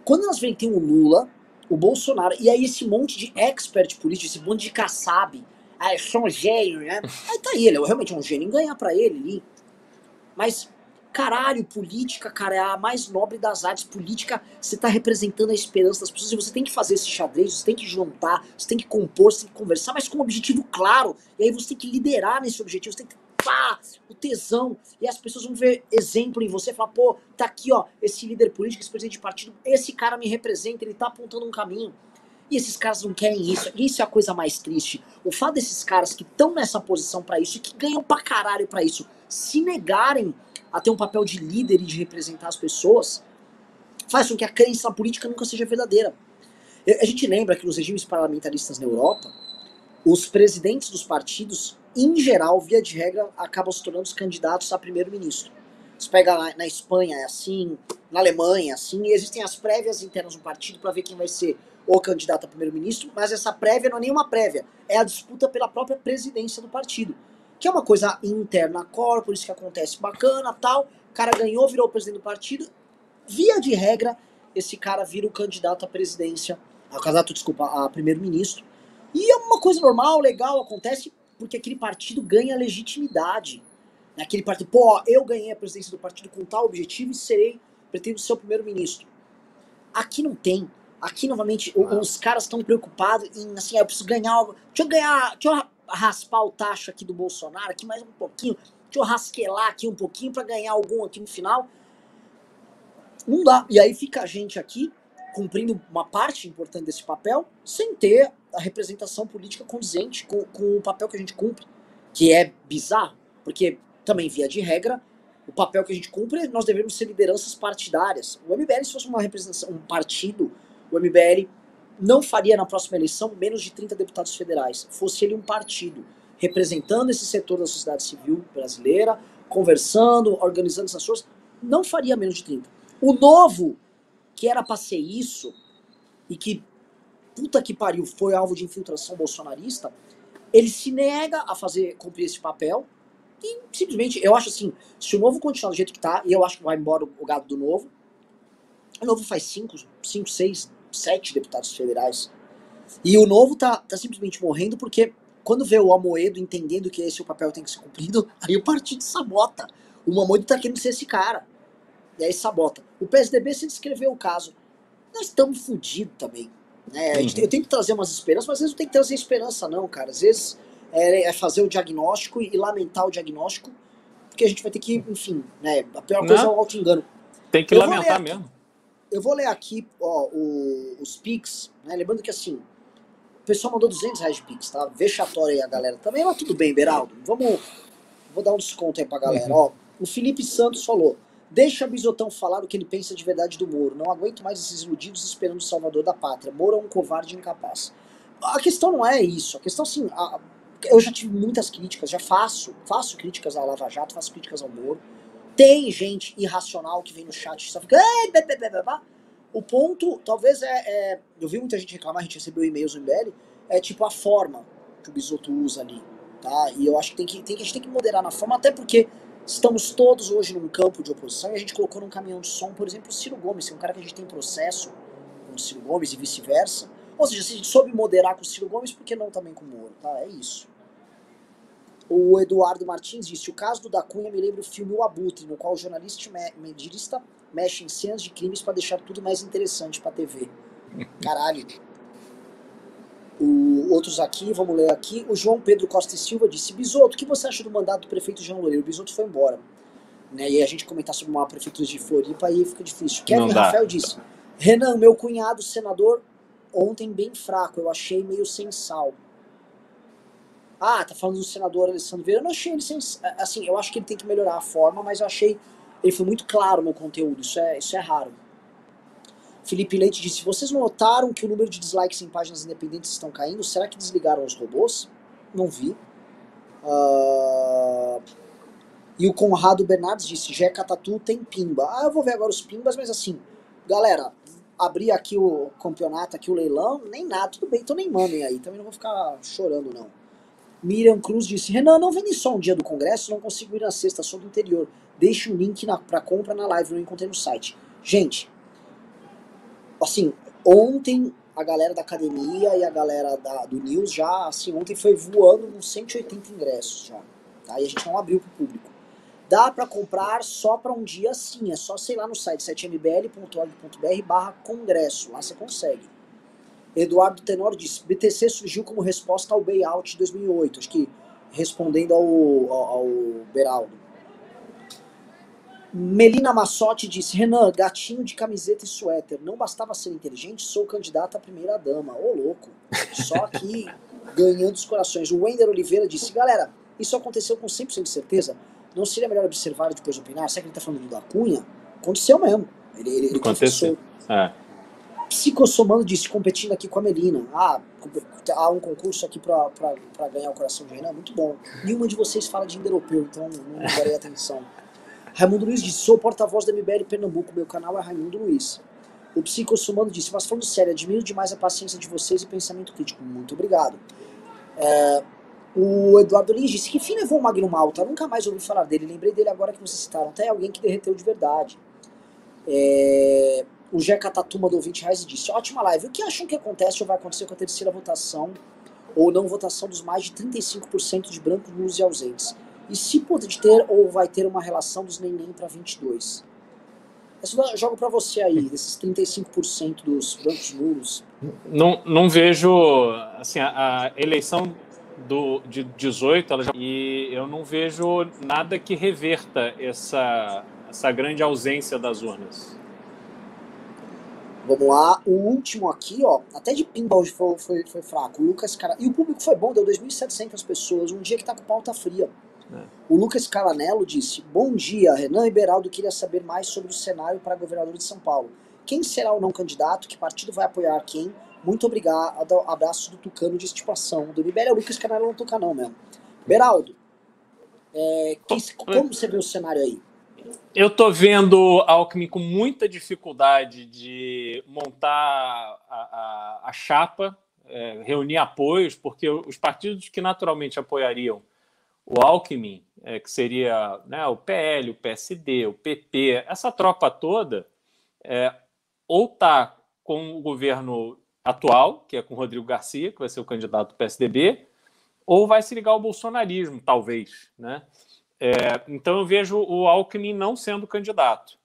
Speaker 1: Quando elas veem que tem o Lula, o Bolsonaro, e aí esse monte de expert político, esse monte de caçabe, eu sou um gênio, né? Aí tá ele, realmente é um gênio em ganhar pra ele ali. Mas Caralho, política, cara, é a mais nobre das artes. Política, você tá representando a esperança das pessoas e você tem que fazer esse xadrez, você tem que juntar, você tem que compor, você tem que conversar, mas com um objetivo claro. E aí você tem que liderar nesse objetivo, você tem que, pá, o tesão. E as pessoas vão ver exemplo em você e falar, pô, tá aqui, ó, esse líder político, esse presidente de partido, esse cara me representa, ele tá apontando um caminho. E esses caras não querem isso. E isso é a coisa mais triste. O fato desses caras que estão nessa posição pra isso e que ganham pra caralho pra isso, se negarem a ter um papel de líder e de representar as pessoas, faz com que a crença na política nunca seja verdadeira. A gente lembra que nos regimes parlamentaristas na Europa, os presidentes dos partidos, em geral, via de regra, acabam se tornando os candidatos a primeiro-ministro. Você pega lá na Espanha, é assim, na Alemanha, é assim, e existem as prévias internas do partido para ver quem vai ser o candidato a primeiro-ministro, mas essa prévia não é nenhuma prévia, é a disputa pela própria presidência do partido, que é uma coisa interna corporis, que acontece bacana, tal, o cara ganhou, virou o presidente do partido, via de regra, esse cara vira o candidato à presidência, a primeiro-ministro, e é uma coisa normal, legal, acontece porque aquele partido ganha legitimidade. Naquele partido, pô, ó, eu ganhei a presidência do partido com tal objetivo e pretendo ser o primeiro-ministro. Aqui não tem. Aqui, novamente, os caras estão preocupados em, assim, eu preciso ganhar algo. Deixa eu raspar o tacho aqui do Bolsonaro, aqui mais um pouquinho, deixa eu rasquelar aqui um pouquinho pra ganhar algum aqui no final. Não dá. E aí fica a gente aqui, cumprindo uma parte importante desse papel, sem ter a representação política condizente com o papel que a gente cumpre, que é bizarro, porque também, via de regra, o papel que a gente cumpre, nós devemos ser lideranças partidárias. O MBL, se fosse uma representação, um partido, o MBL não faria na próxima eleição menos de 30 deputados federais. Fosse ele um partido, representando esse setor da sociedade civil brasileira, conversando, organizando essas coisas, não faria menos de 30. O Novo, que era pra ser isso, e que, puta que pariu, foi alvo de infiltração bolsonarista, ele se nega a cumprir esse papel, e simplesmente, eu acho assim, se o Novo continuar do jeito que tá, e eu acho que vai embora o gado do Novo, o Novo faz 5, 6, 7 deputados federais. E o Novo tá simplesmente morrendo porque quando vê o Amoedo entendendo que esse é o papel que tem que ser cumprido, aí o partido sabota. O Amoedo tá querendo ser esse cara. E aí sabota. O PSDB se descreveu o caso. Nós estamos fodidos também. Né? Eu tenho que trazer umas esperanças, mas às vezes não tem que trazer esperança não, cara. Às vezes é fazer o diagnóstico e lamentar o diagnóstico, porque a gente vai ter que, enfim, né? A pior coisa é o auto-engano.
Speaker 2: Tem que lamentar mesmo.
Speaker 1: Eu vou ler aqui, ó, os Pix, né? Lembrando que assim, o pessoal mandou R$200 de Pix, tá? Vexatório aí a galera também, mas tudo bem, Beraldo. Vou dar um desconto aí pra galera. Ó, o Felipe Santos falou: deixa Bisotão falar o que ele pensa de verdade do Moro. Não aguento mais esses iludidos esperando o salvador da pátria. Moro é um covarde incapaz. A questão não é isso. A questão, assim, eu já tive muitas críticas, já faço críticas à Lava Jato, faço críticas ao Moro. Tem gente irracional que vem no chat e só fica... O ponto, talvez, eu vi muita gente reclamar, a gente recebeu e-mails no MBL, é tipo a forma que o Bisotto usa ali, tá? E eu acho que a gente tem que moderar na forma, até porque estamos todos hoje num campo de oposição e a gente colocou num caminhão de som, por exemplo, o Ciro Gomes, que é um cara que a gente tem processo com o Ciro Gomes e vice-versa. Ou seja, se a gente soube moderar com o Ciro Gomes, por que não também com o Moro, tá? É isso. O Eduardo Martins disse: o caso do Da Cunha me lembra o filme O Abutre, no qual o jornalista mexe em cenas de crimes para deixar tudo mais interessante pra TV. Caralho. Outros aqui, vamos ler aqui. O João Pedro Costa e Silva disse: Bisotto, o que você acha do mandato do prefeito Jean Loureiro? O Bisotto foi embora. Né? E a gente comentar sobre uma prefeitura de Floripa aí fica difícil. Kevin Rafael disse: Renan, meu cunhado senador, ontem bem fraco, eu achei meio sem sal. Ah, tá falando do senador Alessandro Vieira. Eu não achei ele sem... Assim, eu acho que ele tem que melhorar a forma, mas eu achei... Ele foi muito claro no conteúdo, isso é raro. Felipe Leite disse: vocês notaram que o número de dislikes em páginas independentes estão caindo? Será que desligaram os robôs? Não vi. E o Conrado Bernardes disse: Jeca Tatu tem pimba. Ah, eu vou ver agora os pimbas, mas assim, galera, abrir aqui o campeonato, aqui o leilão, nem nada, tudo bem, então nem mandem aí, também não vou ficar chorando não. Miriam Cruz disse: Renan, não vem só um dia do congresso, não consigo ir na sexta, sou do interior. Deixe o link pra compra na live, não encontrei no site. Gente, assim, ontem a galera da academia e a galera do News já, assim, ontem foi voando uns 180 ingressos já. Tá? E a gente não abriu pro público. Dá para comprar só para um dia sim, é só sei lá no site 7mbl.org.br/congresso, lá você consegue. Eduardo Tenor disse, BTC surgiu como resposta ao bailout de 2008, acho que respondendo ao Beraldo. Melina Massotti disse, Renan, gatinho de camiseta e suéter, não bastava ser inteligente, sou candidata à primeira dama. Ô, louco, só aqui ganhando os corações. O Wender Oliveira disse, galera, isso aconteceu com 100% de certeza? Não seria melhor observar e depois opinar? Será que ele tá falando da Cunha? Aconteceu mesmo, ele confessou. Psicossomando disse, competindo aqui com a Melina. Há um concurso aqui pra ganhar o coração de Renan, muito bom. Nenhuma de vocês fala de indo-europeu, então não darei atenção. Raimundo Luiz disse, sou porta-voz da MBL Pernambuco, meu canal é Raimundo Luiz. O Psicossomando disse, mas falando sério, admiro demais a paciência de vocês e pensamento crítico. Muito obrigado. O Eduardo Lins disse, que fim levou o Magno Malta? Eu nunca mais ouvi falar dele, lembrei dele agora que vocês citaram. Até alguém que derreteu de verdade. O Jeca Tatu mandou R$20 e disse, ótima live, o que acham que acontece ou vai acontecer com a terceira votação ou não votação dos mais de 35% de brancos, nulos e ausentes? E se pode ter ou vai ter uma relação dos nem para 22%? Eu jogo para você aí, desses 35% dos brancos nulos.
Speaker 2: Não vejo, assim, a eleição de 18, e eu não vejo nada que reverta essa grande ausência das urnas.
Speaker 1: Vamos lá, o último aqui, ó, até de pinball foi fraco. O Lucas E o público foi bom, deu 2.700 pessoas, um dia que tá com pauta fria. O Lucas Caranello disse, bom dia, Renan e Beraldo, queria saber mais sobre o cenário para governador de São Paulo. Quem será o não candidato? Que partido vai apoiar quem? Muito obrigado, abraço do Tucano de estipação. Do MBL é o Lucas Caranello, não Tucanão mesmo. Beraldo, como você vê o cenário aí?
Speaker 2: Eu tô vendo Alckmin com muita dificuldade de montar a chapa, reunir apoios, porque os partidos que naturalmente apoiariam o Alckmin, que seria, né, o PL, o PSD, o PP, essa tropa toda, ou está com o governo atual, que é com o Rodrigo Garcia, que vai ser o candidato do PSDB, ou vai se ligar ao bolsonarismo, talvez, né? Então eu vejo o Alckmin não sendo candidato.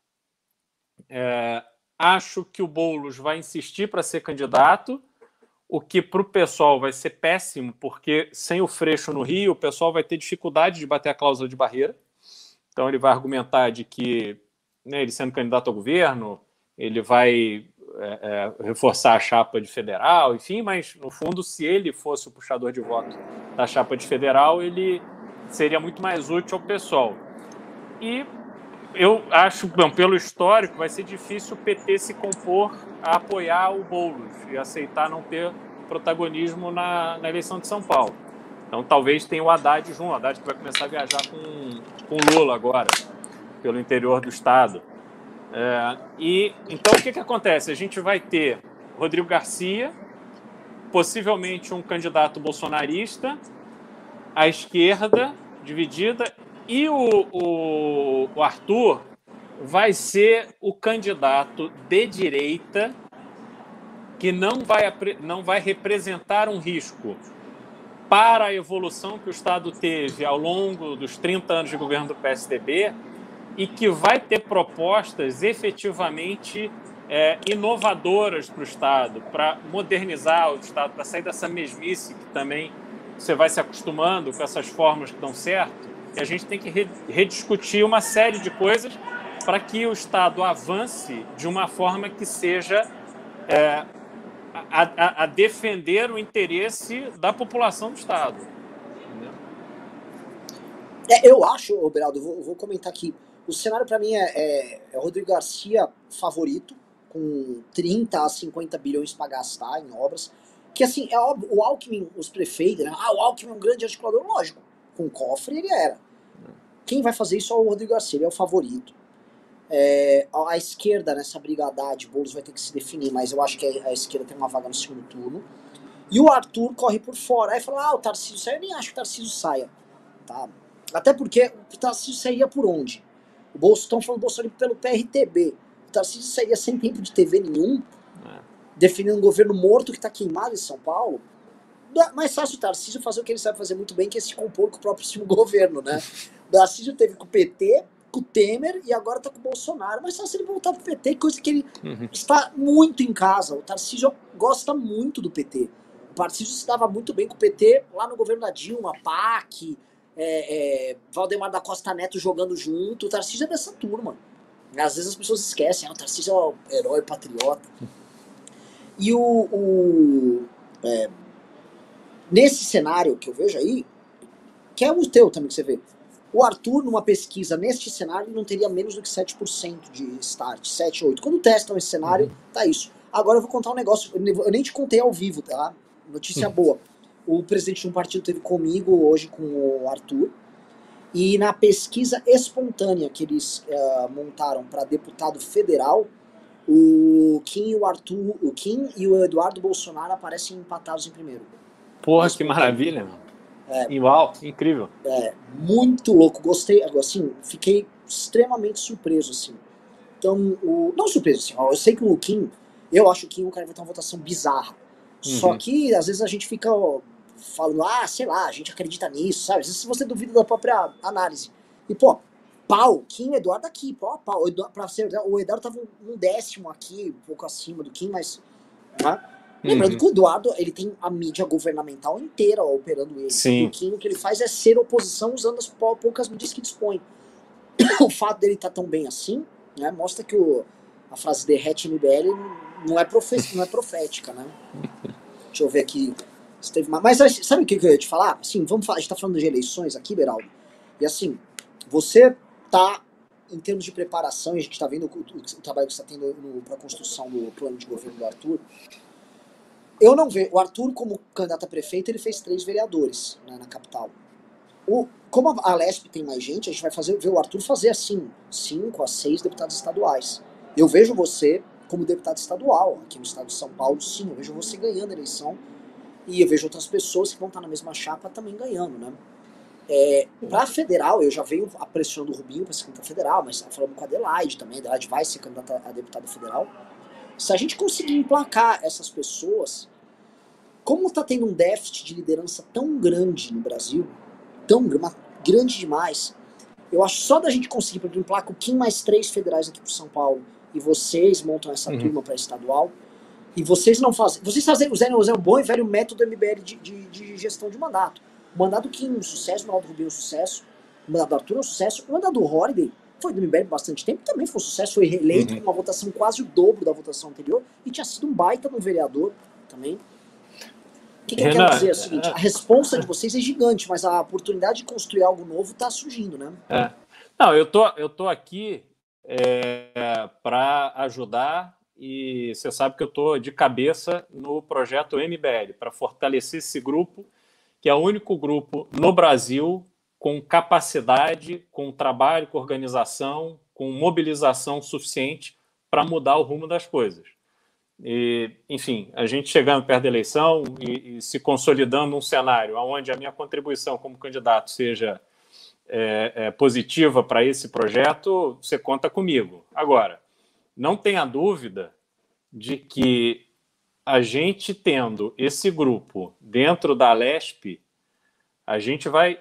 Speaker 2: Acho que o Boulos vai insistir para ser candidato, o que para o pessoal vai ser péssimo, porque sem o Freixo no Rio, o pessoal vai ter dificuldade de bater a cláusula de barreira. Então ele vai argumentar de que, né, ele sendo candidato ao governo, ele vai reforçar a chapa de federal, enfim, mas no fundo, se ele fosse o puxador de voto da chapa de federal, ele seria muito mais útil ao pessoal. E eu acho, bom, pelo histórico, vai ser difícil o PT se compor a apoiar o Boulos e aceitar não ter protagonismo na eleição de São Paulo. Então talvez tenha o Haddad junto, o Haddad que vai começar a viajar com o Lula agora, pelo interior do estado. Então o que acontece? A gente vai ter Rodrigo Garcia, possivelmente um candidato bolsonarista, a esquerda dividida, e o Arthur vai ser o candidato de direita que não vai representar um risco para a evolução que o Estado teve ao longo dos 30 anos de governo do PSDB e que vai ter propostas efetivamente inovadoras para o Estado, para modernizar o Estado, para sair dessa mesmice que também você vai se acostumando com essas fórmulas que dão certo. E a gente tem que rediscutir uma série de coisas para que o Estado avance de uma forma que seja a defender o interesse da população do Estado.
Speaker 1: Eu acho, Beraldo, eu vou comentar aqui, o cenário para mim é Rodrigo Garcia favorito, com 30 a 50 bilhões para gastar em obras, que assim, é óbvio, o Alckmin, os prefeitos, né? O Alckmin é um grande articulador, lógico, com cofre ele era. Quem vai fazer isso é o Rodrigo Garcia, ele é o favorito. A esquerda nessa briga Haddad, Boulos vai ter que se definir, mas eu acho que a esquerda tem uma vaga no segundo turno. E o Arthur corre por fora. Aí fala, o Tarcísio sai. Eu nem acho que o Tarcísio saia. Tá? Até porque o Tarcísio sairia por onde? Estão falando do Bolsonaro pelo PRTB. O Tarcísio sairia sem tempo de TV nenhum, definindo um governo morto que está queimado em São Paulo. Mais fácil o Tarcísio fazer o que ele sabe fazer muito bem, que é se compor com o próprio governo, né? Tarcísio teve com o PT, com o Temer e agora tá com o Bolsonaro. Mas só se ele voltar pro PT, coisa que ele está muito em casa. O Tarcísio gosta muito do PT. O Tarcísio se dava muito bem com o PT lá no governo da Dilma, PAC, Valdemar da Costa Neto jogando junto. O Tarcísio é dessa turma. Às vezes as pessoas esquecem, o Tarcísio é o herói patriota. E nesse cenário que eu vejo aí, que é o teu também que você vê, o Arthur, numa pesquisa neste cenário, não teria menos do que 7% de start, 7, 8. Quando testam esse cenário, tá isso. Agora eu vou contar um negócio, eu nem te contei ao vivo, tá? Notícia boa. O presidente de um partido esteve comigo hoje com o Arthur, e na pesquisa espontânea que eles montaram para deputado federal, o Kim e o Eduardo Bolsonaro aparecem empatados em primeiro.
Speaker 2: Porra, que maravilha, mano. Uau, incrível.
Speaker 1: Muito louco, gostei, assim, fiquei extremamente surpreso, assim. Então, não surpreso, assim, eu sei que o Kim, eu acho que o Kim, o cara vai ter uma votação bizarra. Só que, às vezes, a gente fica falando, sei lá, a gente acredita nisso, sabe? Às vezes você duvida da própria análise. E, pô, Kim e Eduardo aqui, pau. O Eduardo tava um décimo aqui, um pouco acima do Kim, mas... Lembrando que o Eduardo, ele tem a mídia governamental inteira operando ele.
Speaker 2: Sim.
Speaker 1: E o Kim, o que ele faz é ser oposição usando as poucas mídias que dispõe. O fato dele estar tão bem assim, né, mostra que a frase derrete MBL não é profética, né? Deixa eu ver aqui. Mas sabe o que eu ia te falar? Assim, vamos falar, a gente tá falando de eleições aqui, Beraldo. E assim, você tá, em termos de preparação, e a gente tá vendo o trabalho que você tá tendo para a construção do plano de governo do Arthur. Eu não vejo. O Arthur, como candidato a prefeito, ele fez 3 vereadores, né, na capital. Como a Lesp tem mais gente, a gente vai ver o Arthur fazer assim, 5 a 6 deputados estaduais. Eu vejo você como deputado estadual aqui no estado de São Paulo, sim. Eu vejo você ganhando a eleição. E eu vejo outras pessoas que vão estar na mesma chapa também ganhando, né? Pra federal, eu já venho pressionando o Rubinho para ser candidato federal, mas falando com a Adelaide também. A Adelaide vai ser candidata a deputada federal. Se a gente conseguir emplacar essas pessoas, como está tendo um déficit de liderança tão grande no Brasil, grande demais, eu acho só da gente conseguir, porque emplaca o Kim mais 3 federais aqui para São Paulo, e vocês montam essa turma para estadual, e vocês não fazem. Vocês usam o bom e velho método MBL de gestão de mandato. O mandato do Kim é um sucesso, o mandato do Rubinho é um sucesso, o mandato do Arthur é um sucesso, o mandato do Holiday foi do MBL bastante tempo, também foi um sucesso, foi reeleito com uma votação quase o dobro da votação anterior, e tinha sido um baita de um vereador também. O que eu quero dizer é o seguinte, a responsa de vocês é gigante, mas a oportunidade de construir algo novo está surgindo, né?
Speaker 2: Não, eu tô aqui para ajudar, e você sabe que eu tô de cabeça no projeto MBL, para fortalecer esse grupo, que é o único grupo no Brasil com capacidade, com trabalho, com organização, com mobilização suficiente para mudar o rumo das coisas. E, enfim, a gente chegando perto da eleição e se consolidando um cenário onde a minha contribuição como candidato seja positiva para esse projeto, você conta comigo. Agora, não tenha dúvida de que a gente tendo esse grupo dentro da Lesp, a gente vai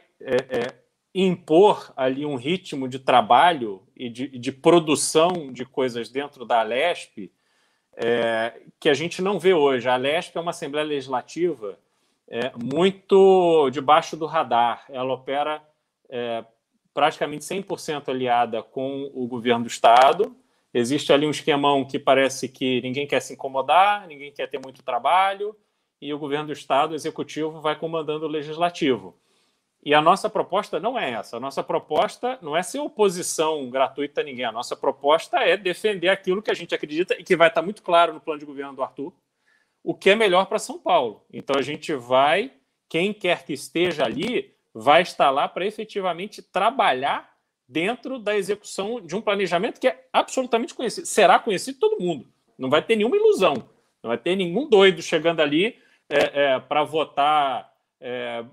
Speaker 2: impor ali um ritmo de trabalho e de produção de coisas dentro da Lesp que a gente não vê hoje. A Lesp é uma Assembleia Legislativa muito debaixo do radar. Ela opera praticamente 100% aliada com o governo do Estado. Existe ali um esquemão que parece que ninguém quer se incomodar, ninguém quer ter muito trabalho, e o governo do Estado, o executivo, vai comandando o legislativo. E a nossa proposta não é essa. A nossa proposta não é ser oposição gratuita a ninguém. A nossa proposta é defender aquilo que a gente acredita e que vai estar muito claro no plano de governo do Arthur, o que é melhor para São Paulo. Então, a gente vai, quem quer que esteja ali, vai estar lá para efetivamente trabalhar dentro da execução de um planejamento que é absolutamente conhecido. Será conhecido todo mundo. Não vai ter nenhuma ilusão. Não vai ter nenhum doido chegando ali para votar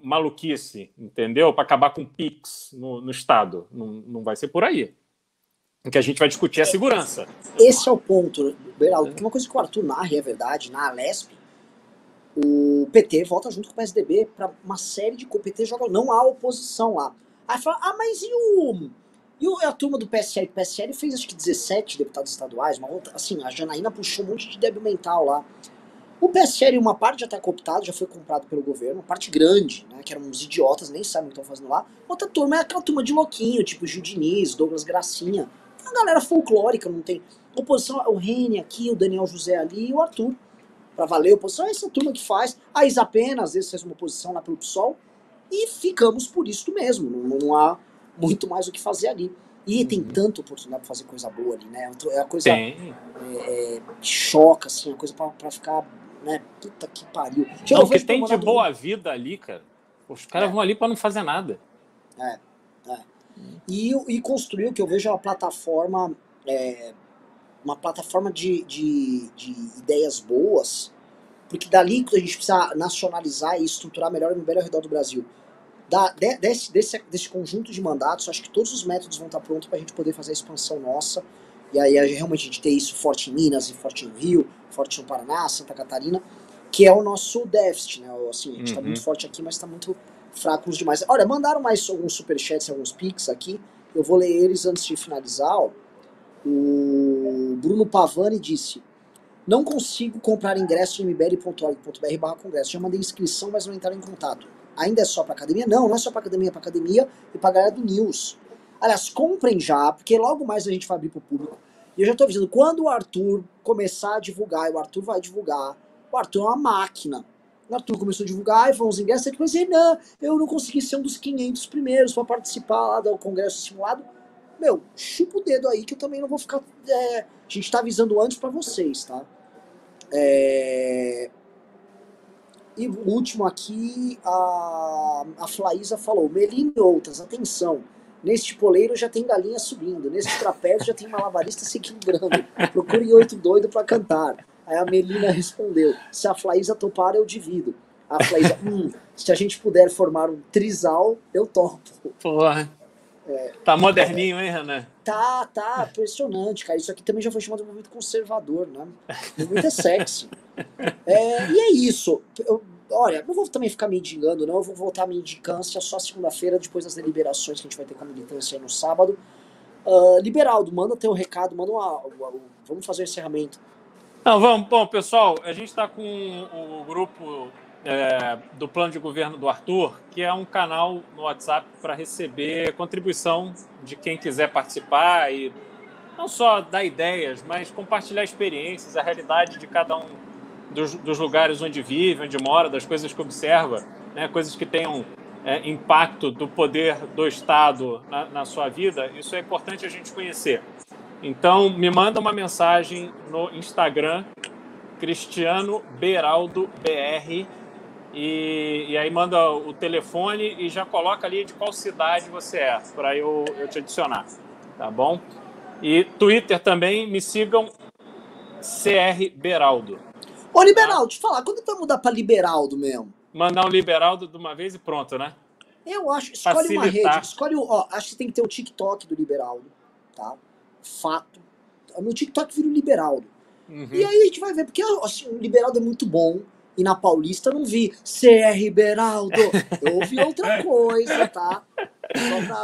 Speaker 2: maluquice, entendeu? Para acabar com o PIX no Estado. Não vai ser por aí. O que a gente vai discutir é a segurança.
Speaker 1: Esse é o ponto, Beraldo. Porque uma coisa que o Arthur narra, é verdade, na Alesp, o PT vota junto com o PSDB para uma série de... O PT joga... Não há oposição lá. Aí fala, mas a turma do PSL? O PSL fez acho que 17 deputados estaduais, uma outra, assim, a Janaína puxou um monte de débil mental lá. O PSL, uma parte já tá cooptado, já foi comprado pelo governo, uma parte grande, né, que eram uns idiotas, nem sabem o que estão fazendo lá. Outra turma é aquela turma de louquinho, tipo Gil Diniz, Douglas Gracinha. Uma galera folclórica, não tem oposição, o Rene aqui, o Daniel José ali e o Arthur. Pra valer a oposição, é essa turma que faz. A Isa Pena, às vezes, faz uma oposição lá pelo PSOL. E ficamos por isso mesmo, não há muito mais o que fazer ali. E tem tanta oportunidade pra fazer coisa boa ali, né? É a coisa que choca, assim, a coisa pra ficar, né? Puta que pariu.
Speaker 2: Não, o que tem de boa vida ali, cara. Os caras vão ali pra não fazer nada.
Speaker 1: E construiu, que eu vejo, uma plataforma de ideias boas, porque dali a gente precisa nacionalizar e estruturar melhor o MBL ao redor do Brasil. Desse conjunto de mandatos, acho que todos os métodos vão estar prontos para a gente poder fazer a expansão nossa, e aí realmente a gente ter isso forte em Minas, e forte no Rio, forte no Paraná, Santa Catarina, que é o nosso déficit, né? Assim, a gente está muito forte aqui, mas está muito fracos demais. Olha, mandaram mais alguns superchats, alguns pics aqui, eu vou ler eles antes de finalizar. O Bruno Pavani disse: não consigo comprar ingresso em mbl.org.br/congresso. Já mandei inscrição, mas não entraram em contato. Ainda é só pra academia? Não é só pra academia, é pra academia e pra galera do News. Aliás, comprem já, porque logo mais a gente vai abrir pro público. E eu já tô avisando, quando o Arthur começar a divulgar, e o Arthur vai divulgar, o Arthur é uma máquina. O Arthur começou a divulgar, e foram os ingressos, e depois ele, não, eu não consegui ser um dos 500 primeiros pra participar lá do congresso simulado. Meu, chupa o dedo aí que eu também não vou ficar... a gente tá avisando antes pra vocês, tá? E o último aqui, a Flaísa falou: Melina e outras, atenção, neste poleiro já tem galinha subindo, neste trapézio já tem malabarista se equilibrando, procurem 8 doido pra cantar. Aí a Melina respondeu: se a Flaísa topar, eu divido. A Flaísa: se a gente puder formar um trisal, eu topo.
Speaker 2: Porra. Tá moderninho, hein, Renan?
Speaker 1: Tá, impressionante, cara. Isso aqui também já foi chamado de movimento conservador, né? O movimento é sexy. E é isso. Olha, não vou também ficar me indicando, não. Eu vou voltar a minha indicância só segunda-feira, depois das deliberações que a gente vai ter com a militância aí no sábado. Liberaldo, manda teu recado, vamos fazer o encerramento.
Speaker 2: Não, vamos. Bom, pessoal, a gente está com o grupo do plano de governo do Arthur, que é um canal no WhatsApp para receber contribuição de quem quiser participar e não só dar ideias, mas compartilhar experiências, a realidade de cada um dos lugares onde vive, onde mora, das coisas que observa, né, coisas que tenham impacto do poder do Estado na sua vida. Isso é importante a gente conhecer. Então, me manda uma mensagem no Instagram, Cristiano Beraldo BR, e aí manda o telefone e já coloca ali de qual cidade você é, para eu te adicionar, tá bom? E Twitter também, me sigam, CR Beraldo.
Speaker 1: Ô, Liberaldo, deixa eu falar, quando vai mudar pra Liberaldo mesmo?
Speaker 2: Mandar um Liberaldo de uma vez e pronto, né?
Speaker 1: Eu acho, escolhe uma rede, acho que tem que ter o TikTok do Liberaldo, tá? Fato. No TikTok vira o Liberaldo. E aí a gente vai ver, porque assim, o Liberaldo é muito bom, e na Paulista eu não vi CR Beraldo, eu ouvi outra coisa, tá?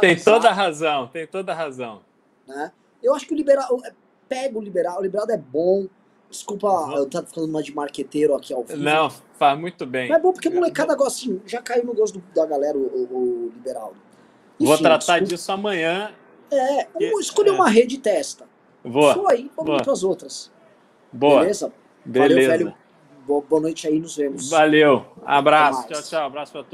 Speaker 2: Tem toda a razão.
Speaker 1: Né? Eu acho que o Liberaldo, pega o Liberaldo é bom. Desculpa, eu tava falando uma de marqueteiro aqui ao vivo.
Speaker 2: Não, faz muito bem.
Speaker 1: Mas é bom porque a molecada gosta, assim, já caiu no gosto da galera, o Liberaldo. Enfim,
Speaker 2: vou tratar disso amanhã.
Speaker 1: Escolher uma rede e testa.
Speaker 2: Boa.
Speaker 1: Foi, vamos ir pras outras.
Speaker 2: Boa.
Speaker 1: Beleza? Valeu, velho. Boa noite aí, nos vemos.
Speaker 2: Valeu. Abraço. Tchau. Abraço pra todos.